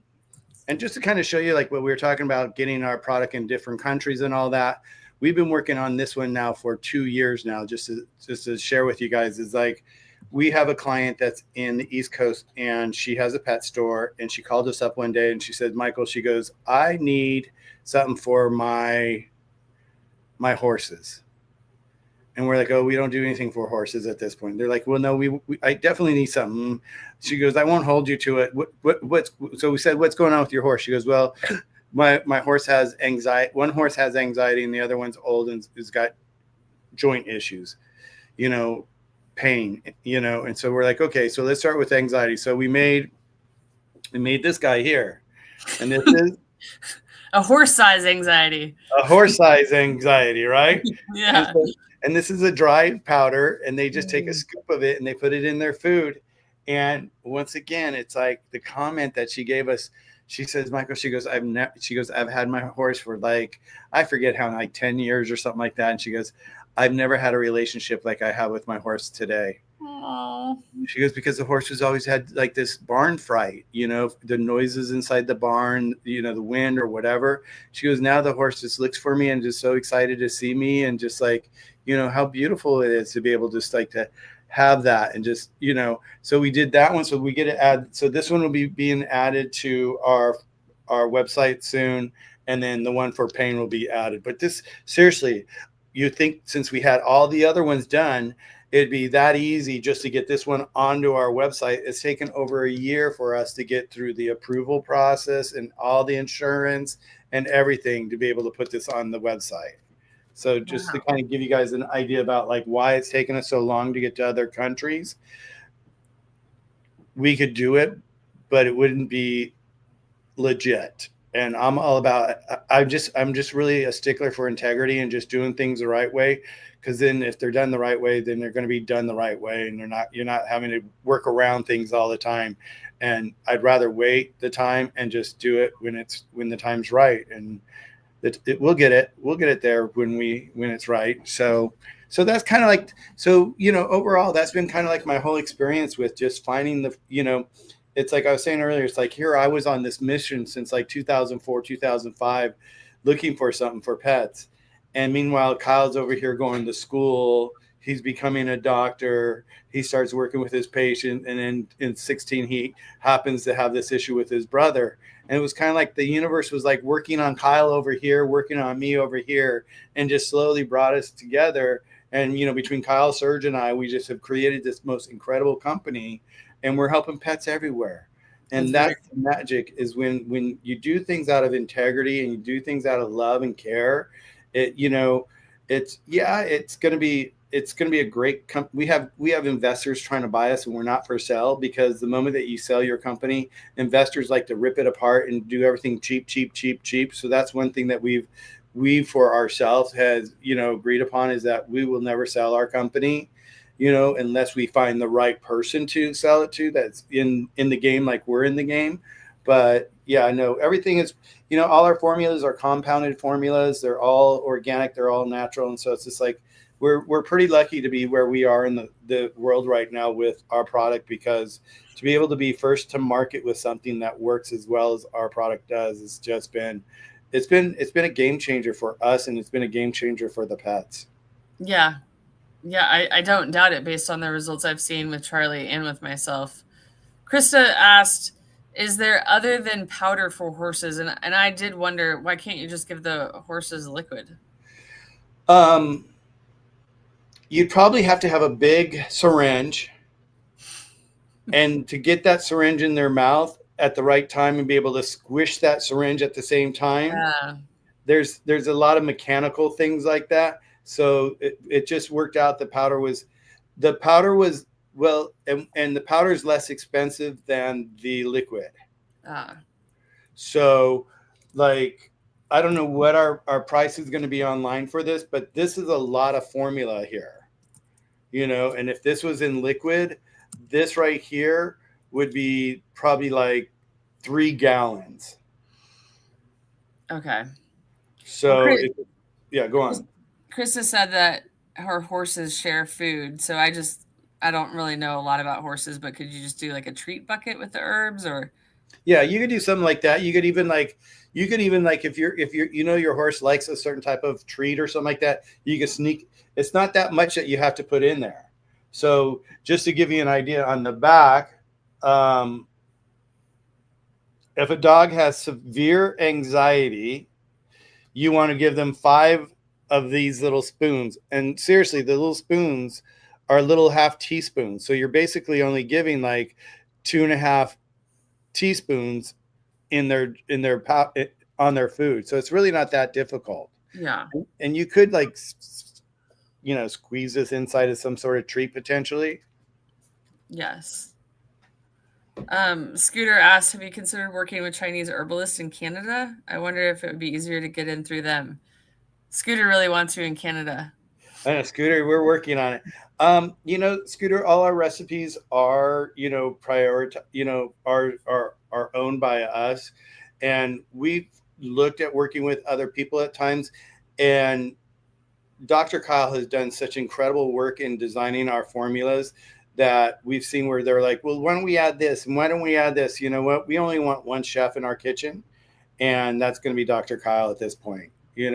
A: just to kind of show you like what we were talking about, getting our product in different countries and all that, we've been working on this one now for 2 years now, just to share with you guys, is like, we have a client that's in the East Coast and she has a pet store, and she called us up one day and she said, Michael, she goes, I need something for my horses. And we're like, oh, we don't do anything for horses at this point. They're like, well, no, I definitely need something. She goes, I won't hold you to it. What's so we said, what's going on with your horse? She goes, well, my horse has anxiety. One horse has anxiety and the other one's old and has got joint issues, pain, And so we're like, okay, so let's start with anxiety. So we made this guy here, and this is
B: a horse size anxiety.
A: A horse size anxiety, right?
B: Yeah.
A: And this is a dry powder, and they just take a scoop of it and they put it in their food. And once again, it's like the comment that she gave us. She says, Michael, she goes, I've had my horse for like, I forget how, like 10 years or something like that. And she goes, I've never had a relationship like I have with my horse today.
B: Aww.
A: She goes, because the horse has always had like this barn fright, the noises inside the barn, the wind or whatever. She goes, now the horse just looks for me and just so excited to see me, and just like, how beautiful it is to be able just like to have that, and just, so we did that one. So we get to add, so this one will be being added to our website soon. And then the one for pain will be added. But this, seriously, you think since we had all the other ones done, it'd be that easy just to get this one onto our website. It's taken over a year for us to get through the approval process and all the insurance and everything to be able to put this on the website. So just to kind of give you guys an idea about like why it's taken us so long to get to other countries, we could do it, but it wouldn't be legit. And I'm all about, I'm just really a stickler for integrity and just doing things the right way. Because then if they're done the right way, then they're going to be done the right way. And you're not having to work around things all the time. And I'd rather wait the time and just do it when the time's right. And we'll get it there when it's right. So that's kind of like, overall, that's been kind of like my whole experience with just finding it's like I was saying earlier, it's like here I was on this mission since like 2004, 2005, looking for something for pets. And meanwhile, Kyle's over here going to school. He's becoming a doctor. He starts working with his patient. And then in 16, he happens to have this issue with his brother. And it was kind of like the universe was like working on Kyle over here, working on me over here, and just slowly brought us together. And, between Kyle, Serge, and I, we just have created this most incredible company. And we're helping pets everywhere. And that's the magic, is when you do things out of integrity and you do things out of love and care, it's going to be a great we have investors trying to buy us, and we're not for sale, because the moment that you sell your company, investors like to rip it apart and do everything cheap. So that's one thing that we for ourselves has, agreed upon, is that we will never sell our company, unless we find the right person to sell it to that's in the game, like we're in the game. But yeah, I know everything is, all our formulas are compounded formulas. They're all organic. They're all natural. And so it's just like, we're pretty lucky to be where we are in the world right now with our product, because to be able to be first to market with something that works as well as our product does, it's been a game changer for us. And it's been a game changer for the pets.
B: Yeah. Yeah, I don't doubt it based on the results I've seen with Charlie and with myself. Krista asked, is there other than powder for horses? And I did wonder, why can't you just give the horses liquid?
A: You'd probably have to have a big syringe, and to get that syringe in their mouth at the right time and be able to squish that syringe at the same time.
B: Yeah.
A: There's a lot of mechanical things like that. So it just worked out. The powder was well, and the powder is less expensive than the liquid. So like, I don't know what our price is going to be online for this, but this is a lot of formula here, and if this was in liquid, this right here would be probably like 3 gallons.
B: Okay.
A: So yeah, go on.
B: Krista said that her horses share food. So I don't really know a lot about horses, but could you just do like a treat bucket with the herbs, or
A: Yeah, you could do something like that. You could even like if you're your horse likes a certain type of treat or something like that, you can sneak. It's not that much that you have to put in there. So just to give you an idea on the back, um, if a dog has severe anxiety, you want to give them 5 of these little spoons. And seriously, the little spoons are little half teaspoons. So you're basically only giving like 2.5 teaspoons on their food. So it's really not that difficult.
B: Yeah.
A: And you could like squeeze this inside of some sort of treat potentially.
B: Yes. Scooter asked, have you considered working with Chinese herbalists in Canada? I wonder if it would be easier to get in through them. Scooter really wants you in Canada.
A: I know, Scooter, we're working on it. Scooter, all our recipes are, are owned by us. And we've looked at working with other people at times. And Dr. Kyle has done such incredible work in designing our formulas that we've seen where they're like, well, why don't we add this? And why don't we add this? You know what? We only want one chef in our kitchen, and that's going to be Dr. Kyle at this point. We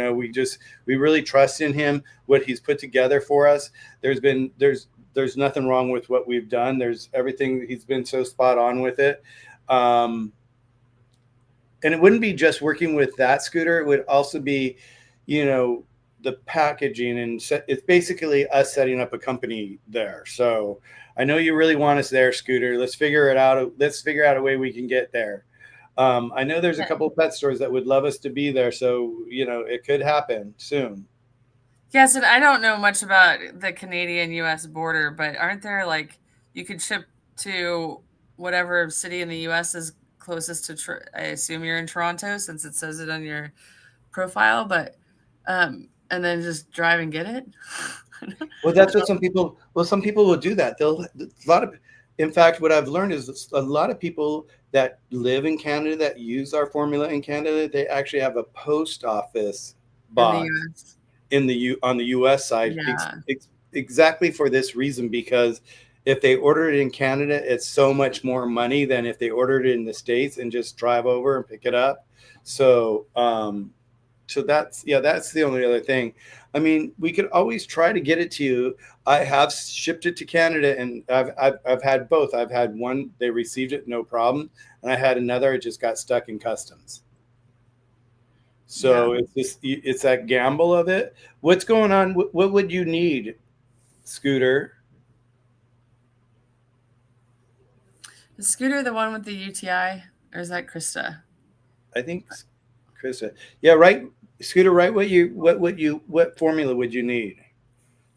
A: really trust in him, what he's put together for us. There's nothing wrong with what we've done. There's everything. He's been so spot on with it. And it wouldn't be just working with that, Scooter. It would also be, the packaging, and it's basically us setting up a company there. So I know you really want us there, Scooter. Let's figure it out. Let's figure out a way we can get there. I know there's a couple of pet stores that would love us to be there. So, it could happen soon.
B: Yes, and I don't know much about the Canadian-US border, but aren't there you could ship to whatever city in the US is closest to, I assume you're in Toronto since it says it on your profile, but and then just drive and get it?
A: Well, that's what some people will do that. In fact, what I've learned is a lot of people that live in Canada that use our formula in Canada, they actually have a post office box on the US side.
B: Yeah.
A: Exactly for this reason, because if they order it in Canada, it's so much more money than if they ordered it in the States and just drive over and pick it up. So, that's the only other thing. I mean, we could always try to get it to you. I have shipped it to Canada, and I've had both. I've had one, they received it, no problem. And I had another, it just got stuck in customs. So it's that gamble of it. What's going on? What would you need, Scooter?
B: Is Scooter the one with the UTI, or is that Krista?
A: I think Krista. Yeah, right. Scooter, right? What formula would you need?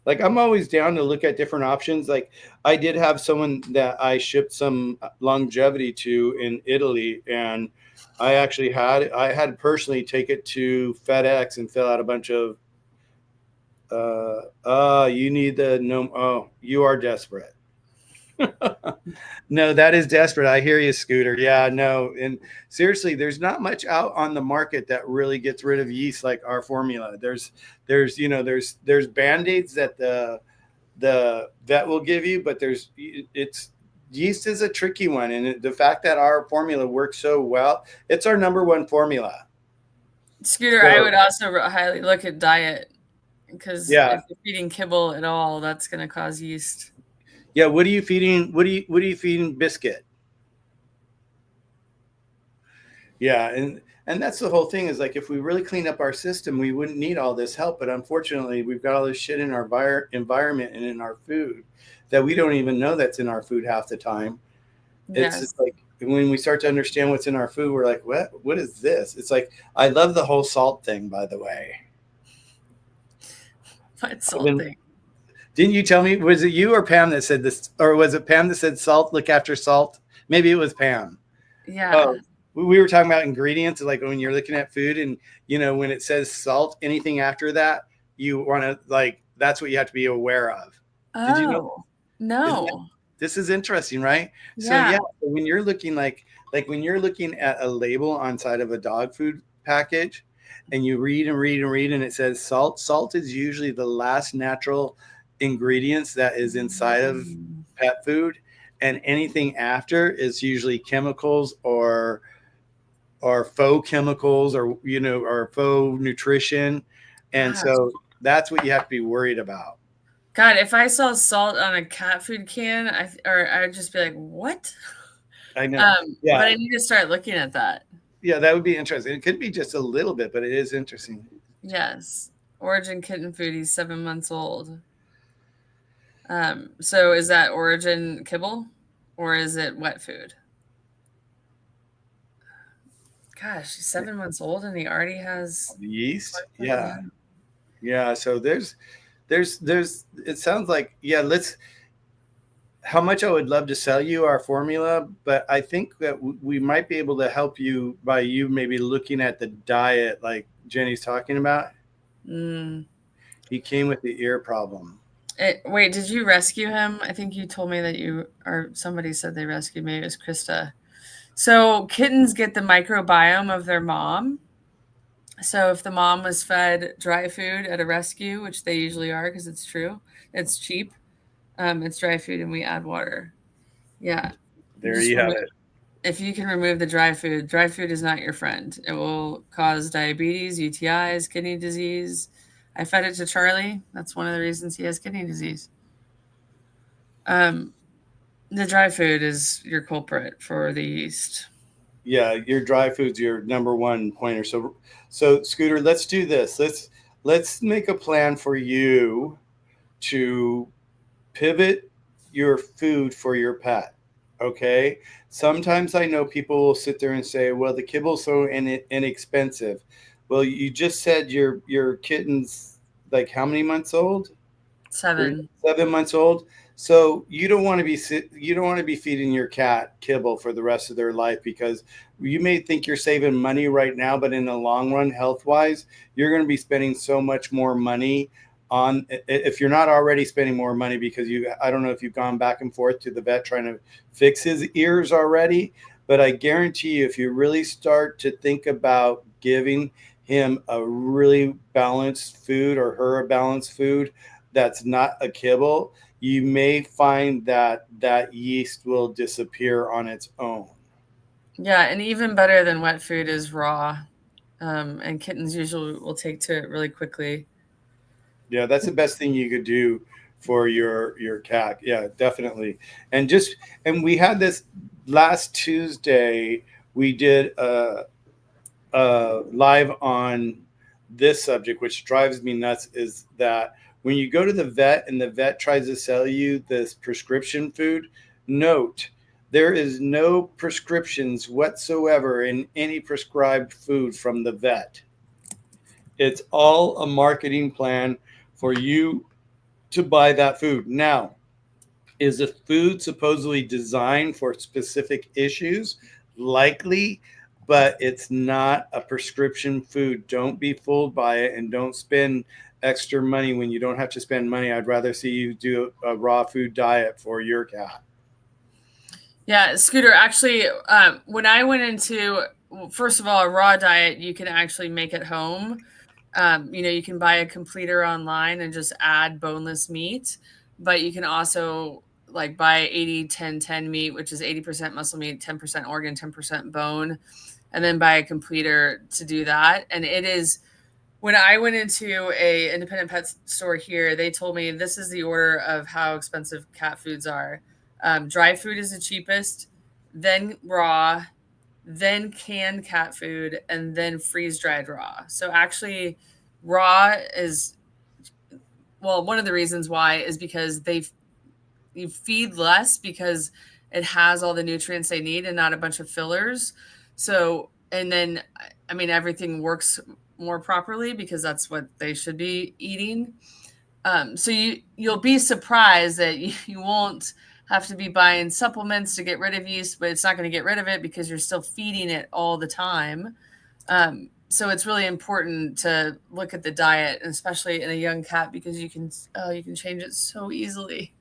A: Like, I'm always down to look at different options. Like, I did have someone that I shipped some longevity to in Italy, and I had personally take it to FedEx and fill out a bunch of you need the no. Oh, you are desperate. No, that is desperate. I hear you, Scooter. Yeah, no. And seriously, there's not much out on the market that really gets rid of yeast like our formula. There's Band-Aids that the vet will give you, but yeast is a tricky one. And the fact that our formula works so well, it's our number one formula.
B: Scooter, I would also highly look at diet, because if you're feeding kibble at all, that's going to cause yeast.
A: Yeah, what are you feeding? What are you feeding Biscuit? Yeah, and that's the whole thing, is like, if we really clean up our system, we wouldn't need all this help. But unfortunately, we've got all this shit in our environment and in our food that we don't even know that's in our food half the time. It's just like, when we start to understand what's in our food, we're like, what is this? It's like, I love the whole salt thing, by the way.
B: What salt thing?
A: Didn't you tell me, was it you or Pam that said this, or was it Pam that said salt, look after salt? Maybe it was Pam.
B: Yeah.
A: We were talking about ingredients, like when you're looking at food, and when it says salt, anything after that, you want to, that's what you have to be aware of.
B: Oh, did you know? No.
A: This is interesting, right? Yeah. So when you're looking when you're looking at a label on side of a dog food package, and you read and read and read, and it says salt. Salt is usually the last natural ingredients that is inside of pet food, and anything after is usually chemicals or faux chemicals or or faux nutrition. And
B: Gosh.
A: so that's what you have to be worried about.
B: God, if I saw salt on a cat food can, I would just be like, "What?"
A: I know.
B: But
A: Yeah.
B: I need to start looking at that.
A: Yeah, that would be interesting. It could be just a little bit, but it is interesting.
B: Yes. Origin kitten food. He's 7 months old. So is that Origin kibble or is it wet food? Gosh, he's 7 months old and he already has
A: The yeast.
B: yeah.
A: Yeah. Yeah. So there's it sounds like, yeah, let's how much I would love to sell you our formula, but I think that we might be able to help you by you maybe looking at the diet like Jenny's talking about.
B: Mm.
A: He came with the ear problem.
B: Wait, did you rescue him? I think you told me that you or somebody said they rescued. Maybe it was Krista. So kittens get the microbiome of their mom. So if the mom was fed dry food at a rescue, which they usually are because it's true, it's cheap. It's dry food and we add water. Yeah.
A: There
B: Just
A: you have
B: remove,
A: it.
B: if you can remove the dry food is not your friend. It will cause diabetes, UTIs, kidney disease. I fed it to Charlie. That's one of the reasons he has kidney disease. Um, the dry food is your culprit for the yeast.
A: Yeah, your dry food's your number one pointer. So Scooter, let's do this. Let's make a plan for you to pivot your food for your pet. Okay. Sometimes I know people will sit there and say, well, the kibble's so inexpensive. Well, you just said your kitten's like how many months old?
B: 7.
A: 7 months old. So you don't want to be feeding your cat kibble for the rest of their life, because you may think you're saving money right now, but in the long run, health wise, you're going to be spending so much more money on, if you're not already spending more money, because I don't know if you've gone back and forth to the vet trying to fix his ears already, but I guarantee you, if you really start to think about giving him a really balanced food or her a balanced food that's not a kibble, you may find that yeast will disappear on its own.
B: Yeah, and even better than wet food is raw. And kittens usually will take to it really quickly.
A: Yeah, that's the best thing you could do for your cat. Yeah, definitely. And we had this last Tuesday. We did live on this subject, which drives me nuts, is that when you go to the vet and the vet tries to sell you this prescription food, note there is no prescriptions whatsoever in any prescribed food from the vet. It's all a marketing plan for you to buy that food. Now, is the food supposedly designed for specific issues? Likely, but it's not a prescription food. Don't be fooled by it, and don't spend extra money when you don't have to spend money. I'd rather see you do a raw food diet for your cat.
B: Yeah, Scooter, actually, when I went into, first of all, a raw diet, you can actually make at home. You can buy a completer online and just add boneless meat, but you can also like buy 80-10-10 meat, which is 80% muscle meat, 10% organ, 10% bone, and then buy a completer to do that. And it is, when I went into a independent pet store here, they told me this is the order of how expensive cat foods are. Dry food is the cheapest, then raw, then canned cat food, and then freeze dried raw. So actually, raw is, well, one of the reasons why is because you feed less because it has all the nutrients they need and not a bunch of fillers. So, and then, I mean, everything works more properly because that's what they should be eating. So you'll be surprised that you won't have to be buying supplements to get rid of yeast, but it's not going to get rid of it because you're still feeding it all the time. So it's really important to look at the diet, especially in a young cat, because you can change it so easily.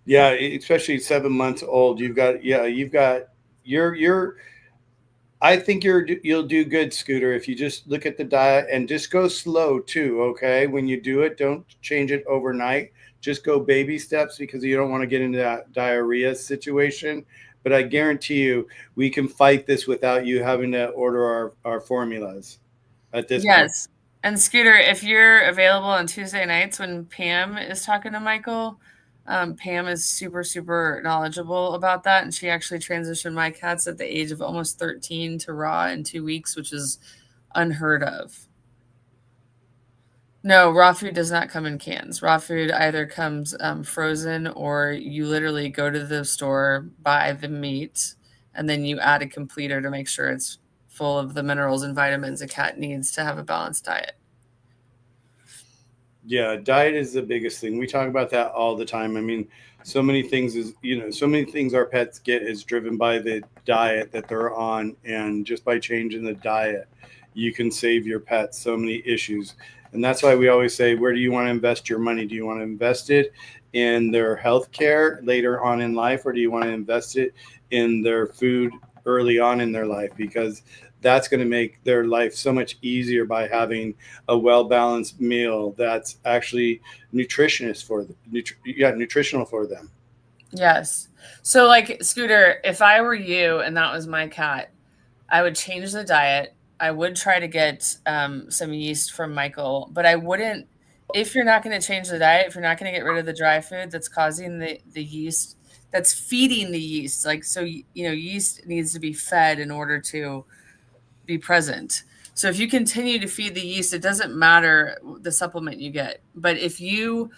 A: Yeah, especially 7 months old. You're I think you'll do good, Scooter, if you just look at the diet and just go slow too. Okay, when you do it, don't change it overnight. just go baby steps because you don't want to get into that diarrhea situation. But I guarantee you, we can fight this without you having to order our formulas at this point.
B: Yes. And Scooter, if you're available on Tuesday nights when Pam is talking to Michael, Pam is super, super knowledgeable about that. And she actually transitioned my cats at the age of almost 13 to raw in 2 weeks, which is unheard of. No, raw food does not come in cans. Raw food either comes frozen, or you literally go to the store, buy the meat, and then you add a completer to make sure it's full of the minerals and vitamins a cat needs to have a balanced diet.
A: Yeah, diet is the biggest thing. We talk about that all the time. I mean, so many things so many things our pets get is driven by the diet that they're on. And just by changing the diet, you can save your pets so many issues. And that's why we always say, where do you want to invest your money? Do you want to invest it in their health care later on in life, or do you want to invest it in their food early on in their life? Because that's going to make their life so much easier by having a well-balanced meal that's actually nutritional for them.
B: Yes. So, like, Scooter, if I were you and that was my cat, I would change the diet. I would try to get some yeast from Michael, but I wouldn't, if you're not going to change the diet, if you're not going to get rid of the dry food that's causing the yeast, that's feeding the yeast. Like, so, yeast needs to be fed in order to be present. So if you continue to feed the yeast, it doesn't matter the supplement you get. But if the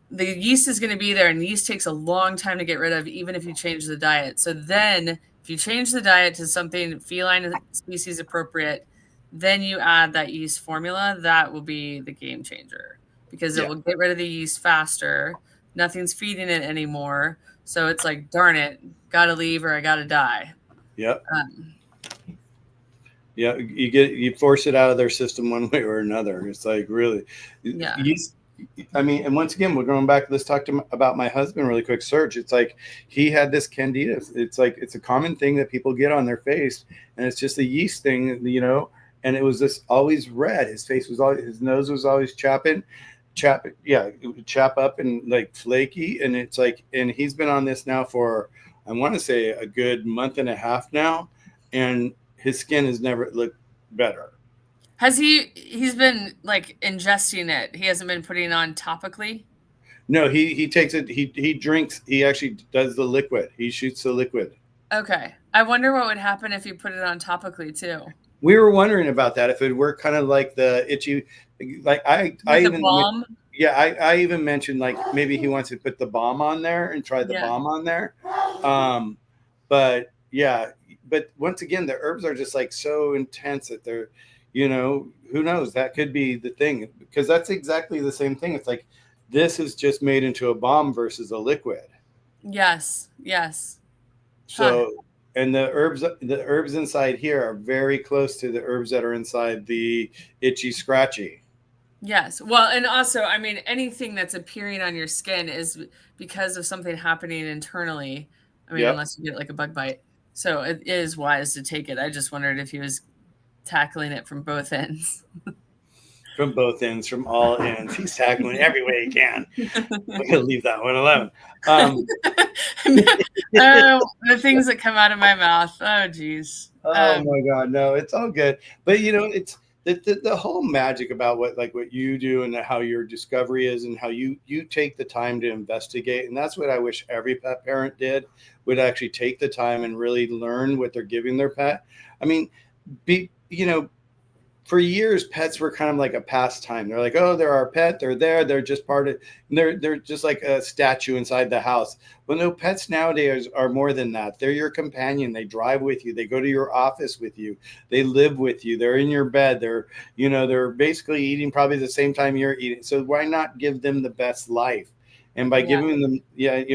B: yeast is going to be there, and yeast takes a long time to get rid of, even if you change the diet. So then if you change the diet to something feline species appropriate, then you add that yeast formula, that will be the game changer, because it will get rid of the yeast faster. Nothing's feeding it anymore. So it's like, darn it, gotta leave or I gotta die.
A: Yep. Yeah, you force it out of their system one way or another. It's like, really, yeast. I mean, and once again, we're going back. Let's talk about my husband really quick. Serge, it's like he had this candida. It's like it's a common thing that people get on their face, and it's just a yeast thing, And it was just always red. His face was always, his nose was always chap up and like flaky. And it's like, and he's been on this now for, I want to say, a good month and a half now, and his skin has never looked better.
B: Has he's been like ingesting it? He hasn't been putting it on topically?
A: No, he takes it, he drinks, he actually does the liquid. He shoots the liquid.
B: Okay. I wonder what would happen if you put it on topically too.
A: We were wondering about that, if it were kind of like the itchy, like I even
B: balm?
A: I even mentioned like maybe he wants to put the balm on there and try the balm on there. But yeah, but once again, the herbs are just like so intense that they're, who knows, that could be the thing, because that's exactly the same thing. It's like, this is just made into a balm versus a liquid.
B: Yes.
A: So, and the herbs inside here are very close to the herbs that are inside the itchy scratchy.
B: Yes. Well, and also, I mean, anything that's appearing on your skin is because of something happening internally. I mean, unless you get like a bug bite. So it is wise to take it. I just wondered if he was tackling it from both ends.
A: From both ends, from all ends. He's tackling every way he can. We're going to leave that one alone.
B: The things that come out of my mouth. Oh, geez.
A: Oh, my God. No, it's all good. But, it's the whole magic about what you do and how your discovery is, and how you take the time to investigate. And that's what I wish every pet parent would actually take the time and really learn what they're giving their pet. I mean, for years, pets were kind of like a pastime. They're like, oh, they're our pet. They're there. They're just part of. They're just like a statue inside the house. Well, no, pets nowadays are more than that. They're your companion. They drive with you. They go to your office with you. They live with you. They're in your bed. They're basically eating probably the same time you're eating. So why not give them the best life? And by giving them,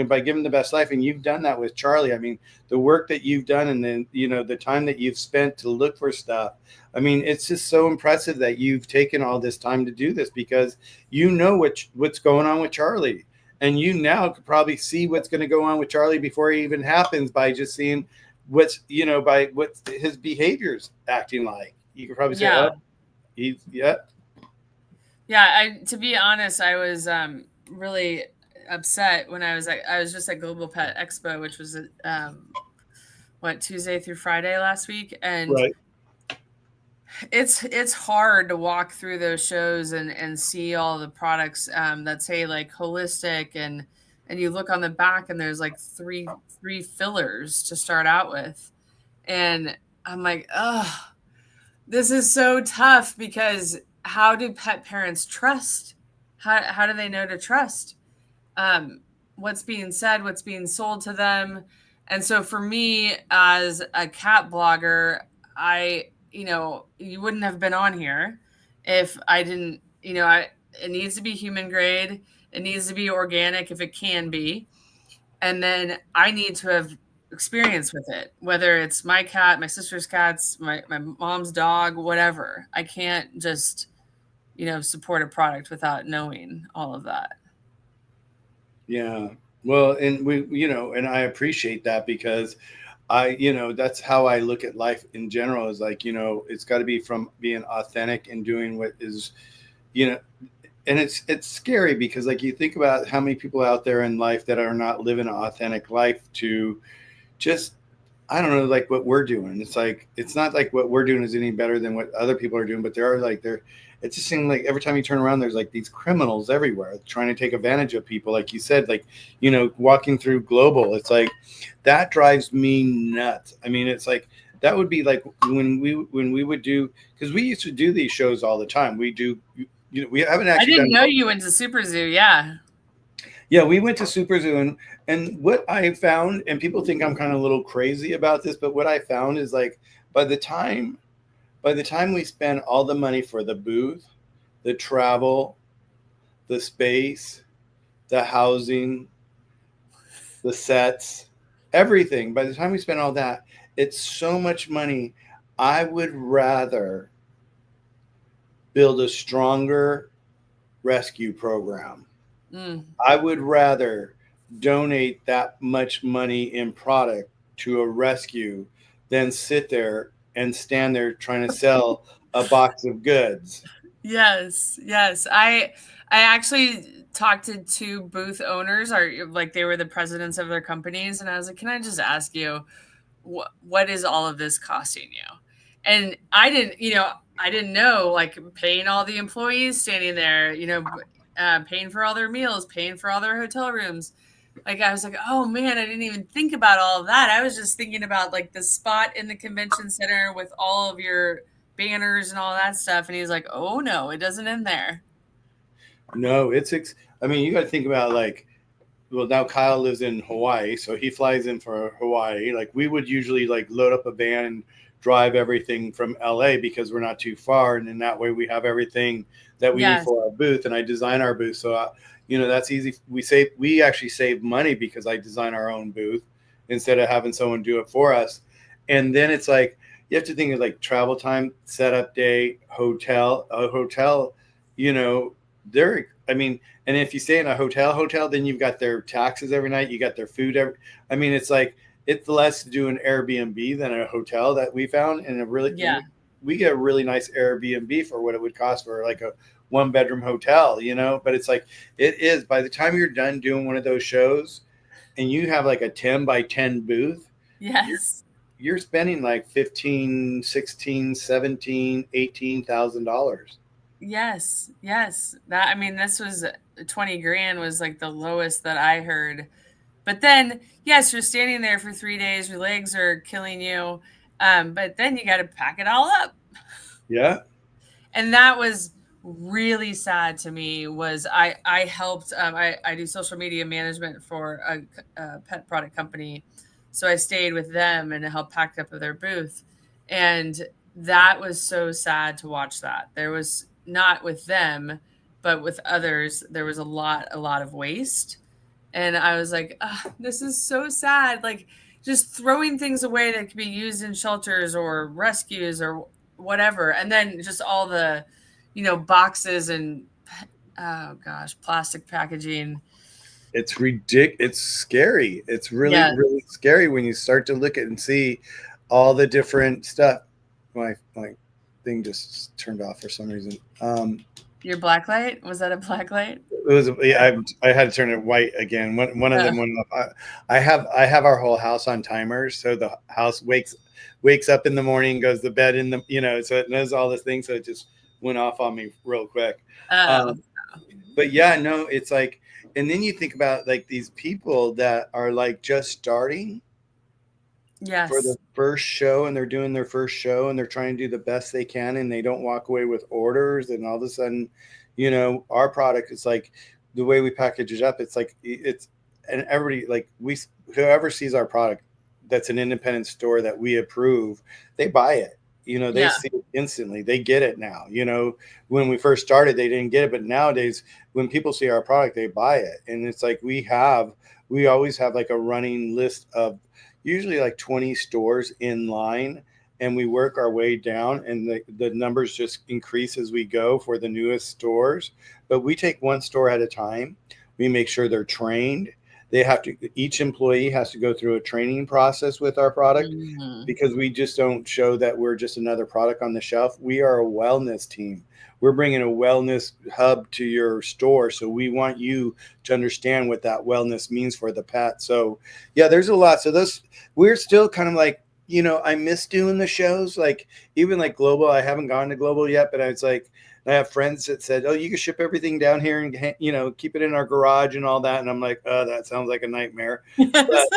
A: by giving the best life, and you've done that with Charlie. I mean, the work that you've done, and then the time that you've spent to look for stuff. I mean, it's just so impressive that you've taken all this time to do this, because what's going on with Charlie, and you now could probably see what's going to go on with Charlie before it even happens by just seeing by what his behavior's acting like. You could probably say,
B: Yeah. To be honest, I was really upset when I was just at Global Pet Expo, which was Tuesday through Friday last week, and
A: Right.
B: it's hard to walk through those shows and see all the products that say like holistic, and you look on the back and there's like three fillers to start out with, and I'm like, oh, this is so tough, because how do pet parents trust? How do they know to trust what's being said, what's being sold to them? And so for me as a cat blogger, you wouldn't have been on here if I didn't, it needs to be human grade. It needs to be organic if it can be. And then I need to have experience with it, whether it's my cat, my sister's cats, my mom's dog, whatever. I can't just, support a product without knowing all of that.
A: Yeah. Well, and and I appreciate that, because that's how I look at life in general, is like, it's got to be from being authentic and doing what is, you know, and it's scary, because like you think about how many people out there in life that are not living an authentic life to just, I don't know, like what we're doing. It's like, it's not like what we're doing is any better than what other people are doing, but it just seems like every time you turn around, there's like these criminals everywhere trying to take advantage of people. Like you said, like, walking through Global, it's like, that drives me nuts. I mean, it's like, that would be like when we would do, because we used to do these shows all the time. We do, we haven't actually
B: I didn't know you went to Super Zoo. Yeah.
A: Yeah, we went to Super Zoo, and what I found, and people think I'm kind of a little crazy about this, but what I found is like, by the time we spend all the money for the booth, the travel, the space, the housing, the sets, everything, by the time we spend all that, it's so much money. I would rather build a stronger rescue program. I would rather donate that much money in product to a rescue than sit there and stand there trying to sell a box of goods.
B: Yes. I actually talked to two booth owners, or like they were the presidents of their companies, and I was like, "Can I just ask you, what is all of this costing you?" And I didn't know, like, paying all the employees standing there, paying for all their meals, paying for all their hotel rooms. Like, I was like, oh man, I didn't even think about all of that. I was just thinking about like the spot in the convention center with all of your banners and all that stuff. And he's like, oh no, it doesn't end there.
A: No, I mean, you got to think about, like, well, now Kyle lives in Hawaii, so he flies in for Hawaii. Like, we would usually like load up a van and drive everything from LA, because we're not too far, and in that way we have everything that we need
B: Yes.
A: for our booth. And I design our booth, so that's easy. We actually save money because I design our own booth instead of having someone do it for us. And then it's like, you have to think of like travel time, setup day, a hotel, they're, I mean, and if you stay in a hotel, then you've got their taxes every night. You got their food I mean, it's like, it's less to do an Airbnb than a hotel that we found. And we get a really nice Airbnb for what it would cost for like a 1-bedroom hotel, but it's like, it is, by the time you're done doing one of those shows and you have like a 10 by 10 booth,
B: Yes.
A: you're spending like 15, 16, 17, $18,000.
B: Yes. That, I mean, this was 20 grand was like the lowest that I heard. But then, yes, you're standing there for 3 days, your legs are killing you. But then you got to pack it all up.
A: Yeah.
B: And that was really sad to me. Was I helped, I do social media management for a pet product company. So I stayed with them and helped pack up their booth. And that was so sad to watch that. There was, not with them, but with others, there was a lot of waste. And I was like, this is so sad. Like, just throwing things away that could be used in shelters or rescues or whatever. And then just all the, boxes and, oh gosh, plastic packaging.
A: It's ridiculous. It's scary. It's really,
B: Yes.
A: really scary when you start to look at and see all the different stuff. My thing just turned off for some reason.
B: Your black light? Was that a black light?
A: It was, yeah, I had to turn it white again. One of them went off. I have our whole house on timers, so the house wakes up in the morning, goes to bed in the, so it knows all this thing. So it just went off on me real quick.
B: Oh,
A: But yeah, no, it's like, and then you think about like these people that are like just starting for the
B: yes.
A: first show, and they're doing their first show, and they're trying to do the best they can, and they don't walk away with orders, and all of a sudden, our product is like, the way we package it up, it's like, and everybody, like, whoever sees our product that's an independent store that we approve, they buy it. They
B: Yeah.
A: see it instantly. They get it now. When we first started, they didn't get it, but nowadays, when people see our product, they buy it. And it's like, we always have like a running list of usually like 20 stores in line, and we work our way down, and the numbers just increase as we go for the newest stores. But we take one store at a time. We make sure they're trained. Each employee has to go through a training process with our product,
B: Mhm.
A: because we just don't show that we're just another product on the shelf. We are a wellness team. We're bringing a wellness hub to your store. So we want you to understand what that wellness means for the pet. So yeah, there's a lot. So we're still kind of like, I miss doing the shows, like even like global. I haven't gone to global yet, but I have friends that said, "Oh, you can ship everything down here and keep it in our garage and all that." And I'm like, "Oh, that sounds like a nightmare."
B: Yes.
A: But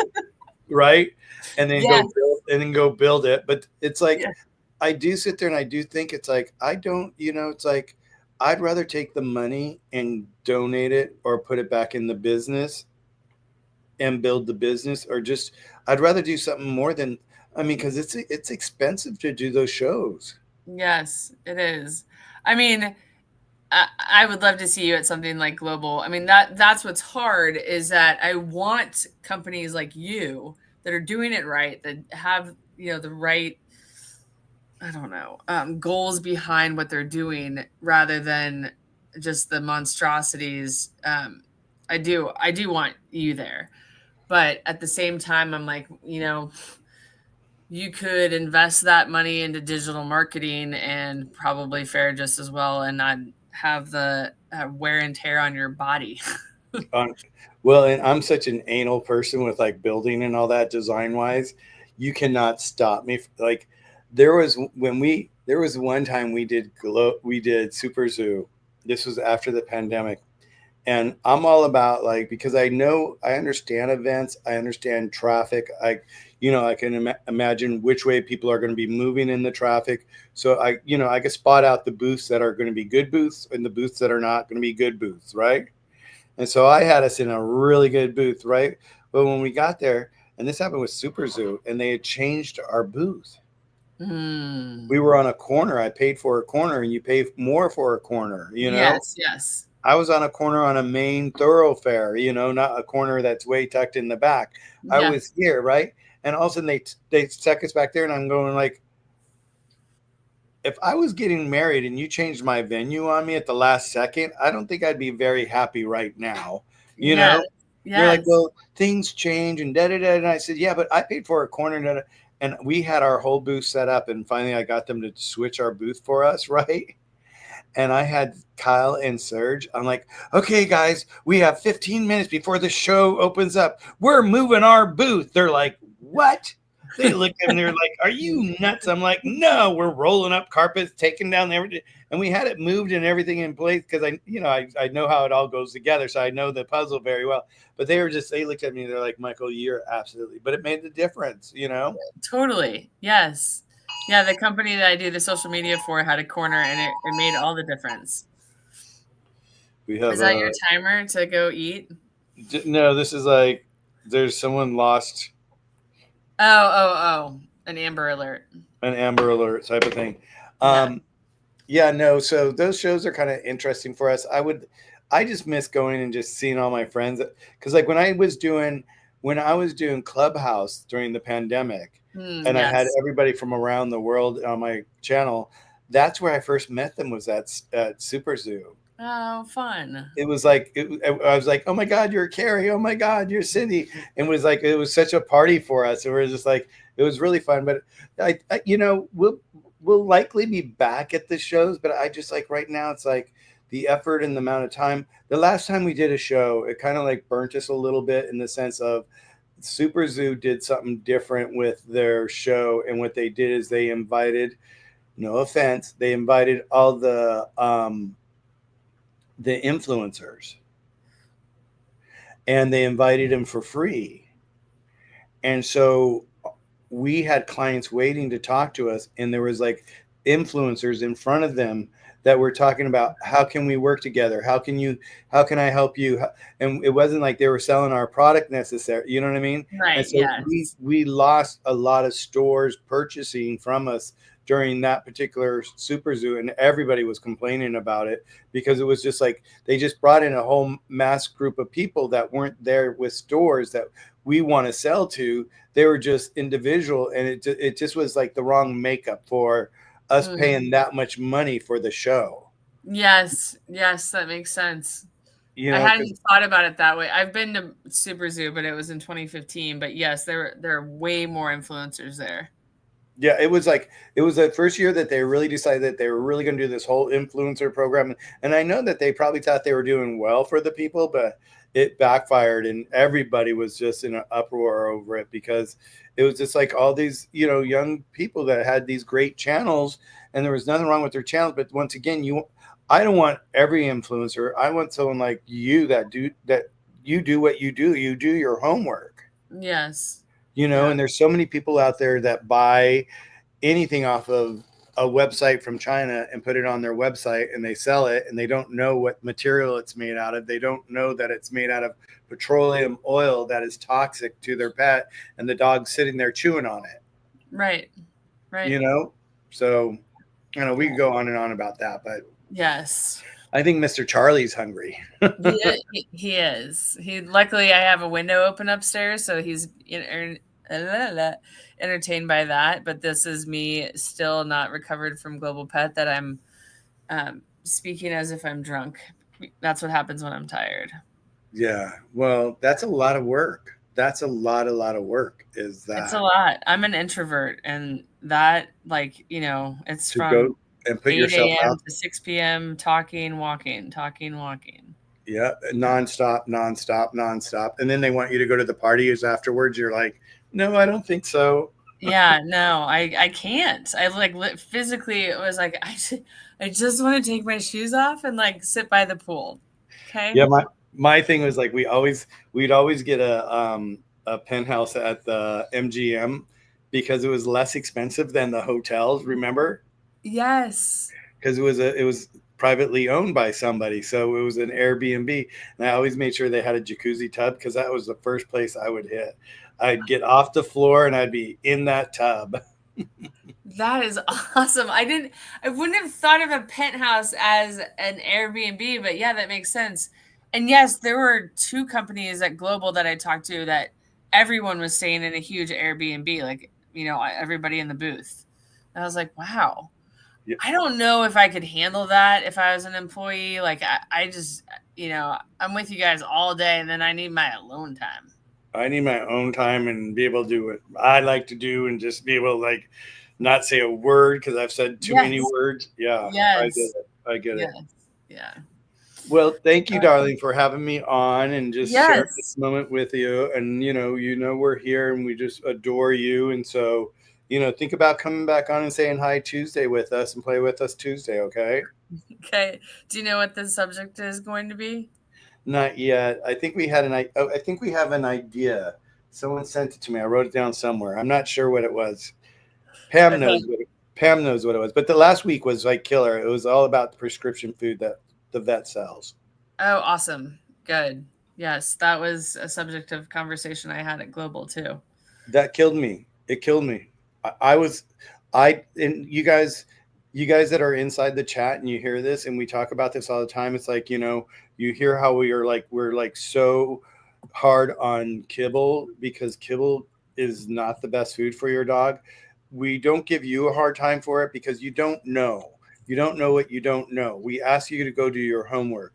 A: right, and then
B: Yes.
A: go build it. But it's like,
B: Yeah.
A: I do sit there and I do think, it's like, I don't, it's like, I'd rather take the money and donate it or put it back in the business and build the business, or just, I'd rather do something more than, I mean, because it's expensive to do those shows.
B: Yes, it is. I mean, I would love to see you at something like global. I mean, that's what's hard, is that I want companies like you that are doing it right, that have, the right, I don't know, goals behind what they're doing, rather than just the monstrosities. I do want you there, but at the same time, I'm like, you could invest that money into digital marketing and probably fare just as well, and not have the wear and tear on your body.
A: on Well, and I'm such an anal person with like building and all that, design wise, you cannot stop me. Like, there was one time we did Super Zoo. This was after the pandemic, and I'm all about, like, because I understand events, I understand traffic, I can imagine which way people are going to be moving in the traffic. So I can spot out the booths that are going to be good booths and the booths that are not going to be good booths, right? And so I had us in a really good booth, right? But when we got there, and this happened with Super Zoo, and they had changed our booth.
B: Mm.
A: We were on a corner. I paid for a corner, and you pay more for a corner,
B: Yes, yes.
A: I was on a corner on a main thoroughfare, not a corner that's way tucked in the back. I
B: Yeah.
A: was here, right? And all of a sudden they stuck us back there, and I'm going like, if I was getting married and you changed my venue on me at the last second, I don't think I'd be very happy right now. You
B: Yes.
A: know, they're like,
B: Yes.
A: well, things change and da da da. And I said, yeah, but I paid for a corner, and we had our whole booth set up. And finally, I got them to switch our booth for us, right? And I had Kyle and Serge. I'm like, okay, guys, we have 15 minutes before the show opens up. We're moving our booth. They're like, what? They look at me, they're like, are you nuts? I'm like, no, we're rolling up carpets, taking down everything. And we had it moved and everything in place, because I know how it all goes together. So I know the puzzle very well. But they looked at me, they're like, Michael, you're absolutely, but it made the difference.
B: Totally. Yes. Yeah, the company that I do the social media for had a corner, and it made all the difference.
A: We have
B: Is that your timer to go eat?
A: no, this is like, there's someone lost
B: Oh. An Amber Alert.
A: an Amber Alert type of thing.
B: Yeah.
A: Yeah, no. So those shows are kind of interesting for us. I just miss going and just seeing all my friends, because like when I was doing Clubhouse during the pandemic, and I had
B: Yes.
A: everybody from around the world on my channel, that's where I first met them, was at Super Zoo.
B: Oh, fun.
A: It was like, I was like, oh my God, you're Carrie. Oh my God, you're Cindy. And it was such a party for us. And we are just like, it was really fun. But we'll likely be back at the shows. But I just, like, right now, it's like the effort and the amount of time. The last time we did a show, it kind of like burnt us a little bit in the sense of Super Zoo did something different with their show. And what they did is they invited, no offense, they invited all the influencers, and they invited them for free. And so we had clients waiting to talk to us, and there was like influencers in front of them that were talking about how can we work together, how can I help you, and it wasn't like they were selling our product necessarily, you know what I mean? And
B: Right.
A: so
B: Yes.
A: we lost a lot of stores purchasing from us during that particular Super Zoo, and everybody was complaining about it because it was just like they just brought in a whole mass group of people that weren't there with stores that we want to sell to. They were just individual, and it just was like the wrong makeup for us paying that much money for the show.
B: Yes. Yes. That makes sense.
A: You
B: I
A: know, because
B: hadn't thought about it that way. I've been to Super Zoo, but it was in 2015. But yes, there are way more influencers there.
A: yeah, it was the first year that they really decided that they were really going to do this whole influencer program. And I know that they probably thought they were doing well for the people, but it backfired, and everybody was just in an uproar over it because it was just like all these, young people that had these great channels, and there was nothing wrong with their channels. But once again, I don't want every influencer. I want someone like you that you do what you do. You do your homework.
B: Yes.
A: And there's so many people out there that buy anything off of a website from China and put it on their website, and they sell it, and they don't know what material it's made out of. They don't know that it's made out of petroleum oil that is toxic to their pet, and the dog's sitting there chewing on it.
B: Right. Right.
A: So we could go on and on about that, but
B: yes,
A: I think Mr. Charlie's hungry.
B: he is. Luckily I have a window open upstairs, so he's entertained by that. But this is me still not recovered from Global Pet, that I'm speaking as if I'm drunk. That's what happens when I'm tired.
A: Yeah. Well, that's a lot of work. That's a lot of work. Is that
B: It's a lot. I'm an introvert, and that, it's
A: to
B: from
A: go and put
B: 8
A: yourself
B: a.m.
A: out?
B: to 6 p.m. talking, walking, talking, walking.
A: Yeah, nonstop. And then they want you to go to the parties afterwards. You're like, no, I don't think so.
B: Yeah, no, I can't. I physically, it was like I just want to take my shoes off and sit by the pool. Okay.
A: Yeah, my thing was like we'd always get a penthouse at the MGM because it was less expensive than the hotels. Remember?
B: Yes.
A: Because it was privately owned by somebody, so it was an Airbnb, and I always made sure they had a jacuzzi tub because that was the first place I would hit. I'd get off the floor and I'd be in that tub.
B: That is awesome. I wouldn't have thought of a penthouse as an Airbnb, but yeah, that makes sense. And yes, there were two companies at Global that I talked to that everyone was staying in a huge Airbnb, everybody in the booth. And I was like, wow.
A: Yeah.
B: I don't know if I could handle that if I was an employee. I just, I'm with you guys all day, and then I need my alone time.
A: I need my own time and be able to do what I like to do and just be able to not say a word because I've said too many words. Yeah,
B: Yes.
A: I get it.
B: Yeah.
A: Well, thank you, darling, for having me on and just sharing this moment with you. And we're here and we just adore you. And so, think about coming back on and saying hi Tuesday with us and play with us Tuesday. Okay.
B: Okay. Do you know what the subject is going to be?
A: Not yet. I think we have an idea. Someone sent it to me. I wrote it down somewhere. I'm not sure what it was. Pam knows what it was. But the last week was killer. It was all about the prescription food that the vet sells.
B: Oh, awesome. Good. Yes, that was a subject of conversation I had at Global too.
A: That killed me. It killed me. And you guys that are inside the chat and you hear this and we talk about this all the time. It's like, you hear how we're so hard on kibble because kibble is not the best food for your dog. We don't give you a hard time for it because you don't know. You don't know what you don't know. We ask you to go do your homework.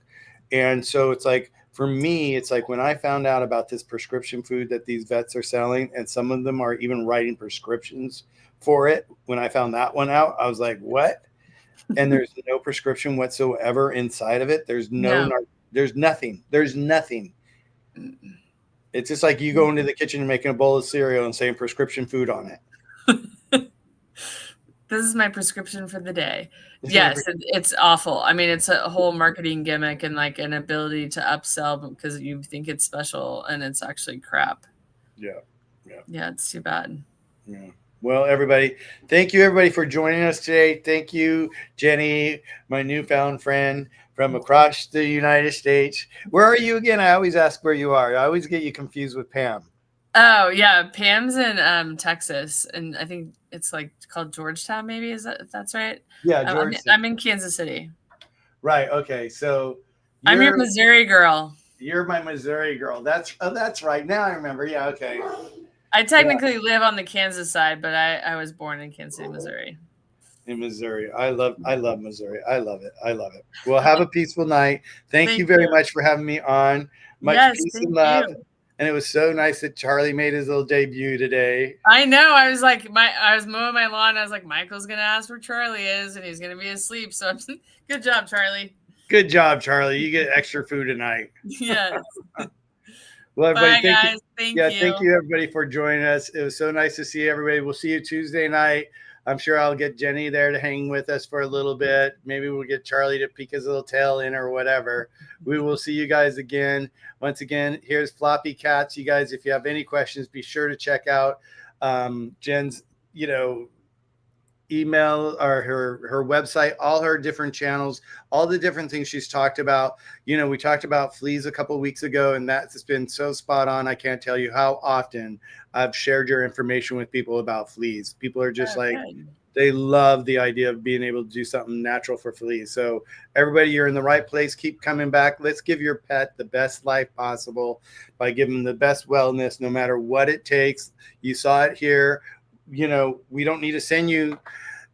A: And so it's like, for me, it's like when I found out about this prescription food that these vets are selling, and some of them are even writing prescriptions for it. When I found that one out, I was like, what? and there's no prescription whatsoever inside of it. There's
B: No.
A: there's nothing. There's nothing. It's just like you go into the kitchen and making a bowl of cereal and saying prescription food on it.
B: This is my prescription for the day. Yes, it's awful. I mean, it's a whole marketing gimmick and like an ability to upsell because you think it's special and it's actually crap.
A: Yeah.
B: Yeah, it's too bad.
A: Yeah. Well, everybody, thank you, everybody, for joining us today. Thank you, Jenny, my newfound friend from across the United States. Where are you again? I always ask where you are. I always get you confused with Pam.
B: Oh, yeah. Pam's in Texas, and I think it's like called Georgetown, maybe. That's right?
A: Yeah, Georgetown.
B: I'm in Kansas City.
A: Right. Okay. So
B: I'm your Missouri girl.
A: You're my Missouri girl. That's right. Now I remember. Yeah. Okay.
B: I technically live on the Kansas side, but I was born in Kansas City, Missouri.
A: In Missouri. I love Missouri. I love it. Well, have a peaceful night. Thank you very much for having me on. Much peace and love. And it was so nice that Charlie made his little debut today.
B: I know. I was like, I was mowing my lawn. I was like, Michael's gonna ask where Charlie is, and he's gonna be asleep. So, good job, Charlie.
A: Good job, Charlie. You get extra food tonight.
B: Yes.
A: Well, everybody,
B: bye, guys. Thank you.
A: Thank you, everybody, for joining us. It was so nice to see everybody. We'll see you Tuesday night. I'm sure I'll get Jenny there to hang with us for a little bit. Maybe we'll get Charlie to peek his little tail in or whatever. We will see you guys again. Once again, here's Floppy Cats. You guys, if you have any questions, be sure to check out Jen's, email or her website, all her different channels, all the different things she's talked about. We talked about fleas a couple of weeks ago, and that's been so spot on. I can't tell you how often I've shared your information with people about fleas. People are just they love the idea of being able to do something natural for fleas. So everybody, you're in the right place. Keep coming back. Let's give your pet the best life possible by giving them the best wellness, no matter what it takes. You saw it here. We don't need to send you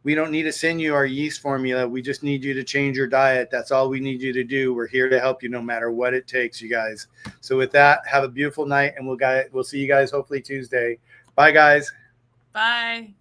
A: our yeast formula. We just need you to change your diet. That's all we need you to do. We're here to help you no matter what it takes, you guys. So with that, have a beautiful night, and we'll see you guys hopefully Tuesday. Bye, guys.
B: Bye.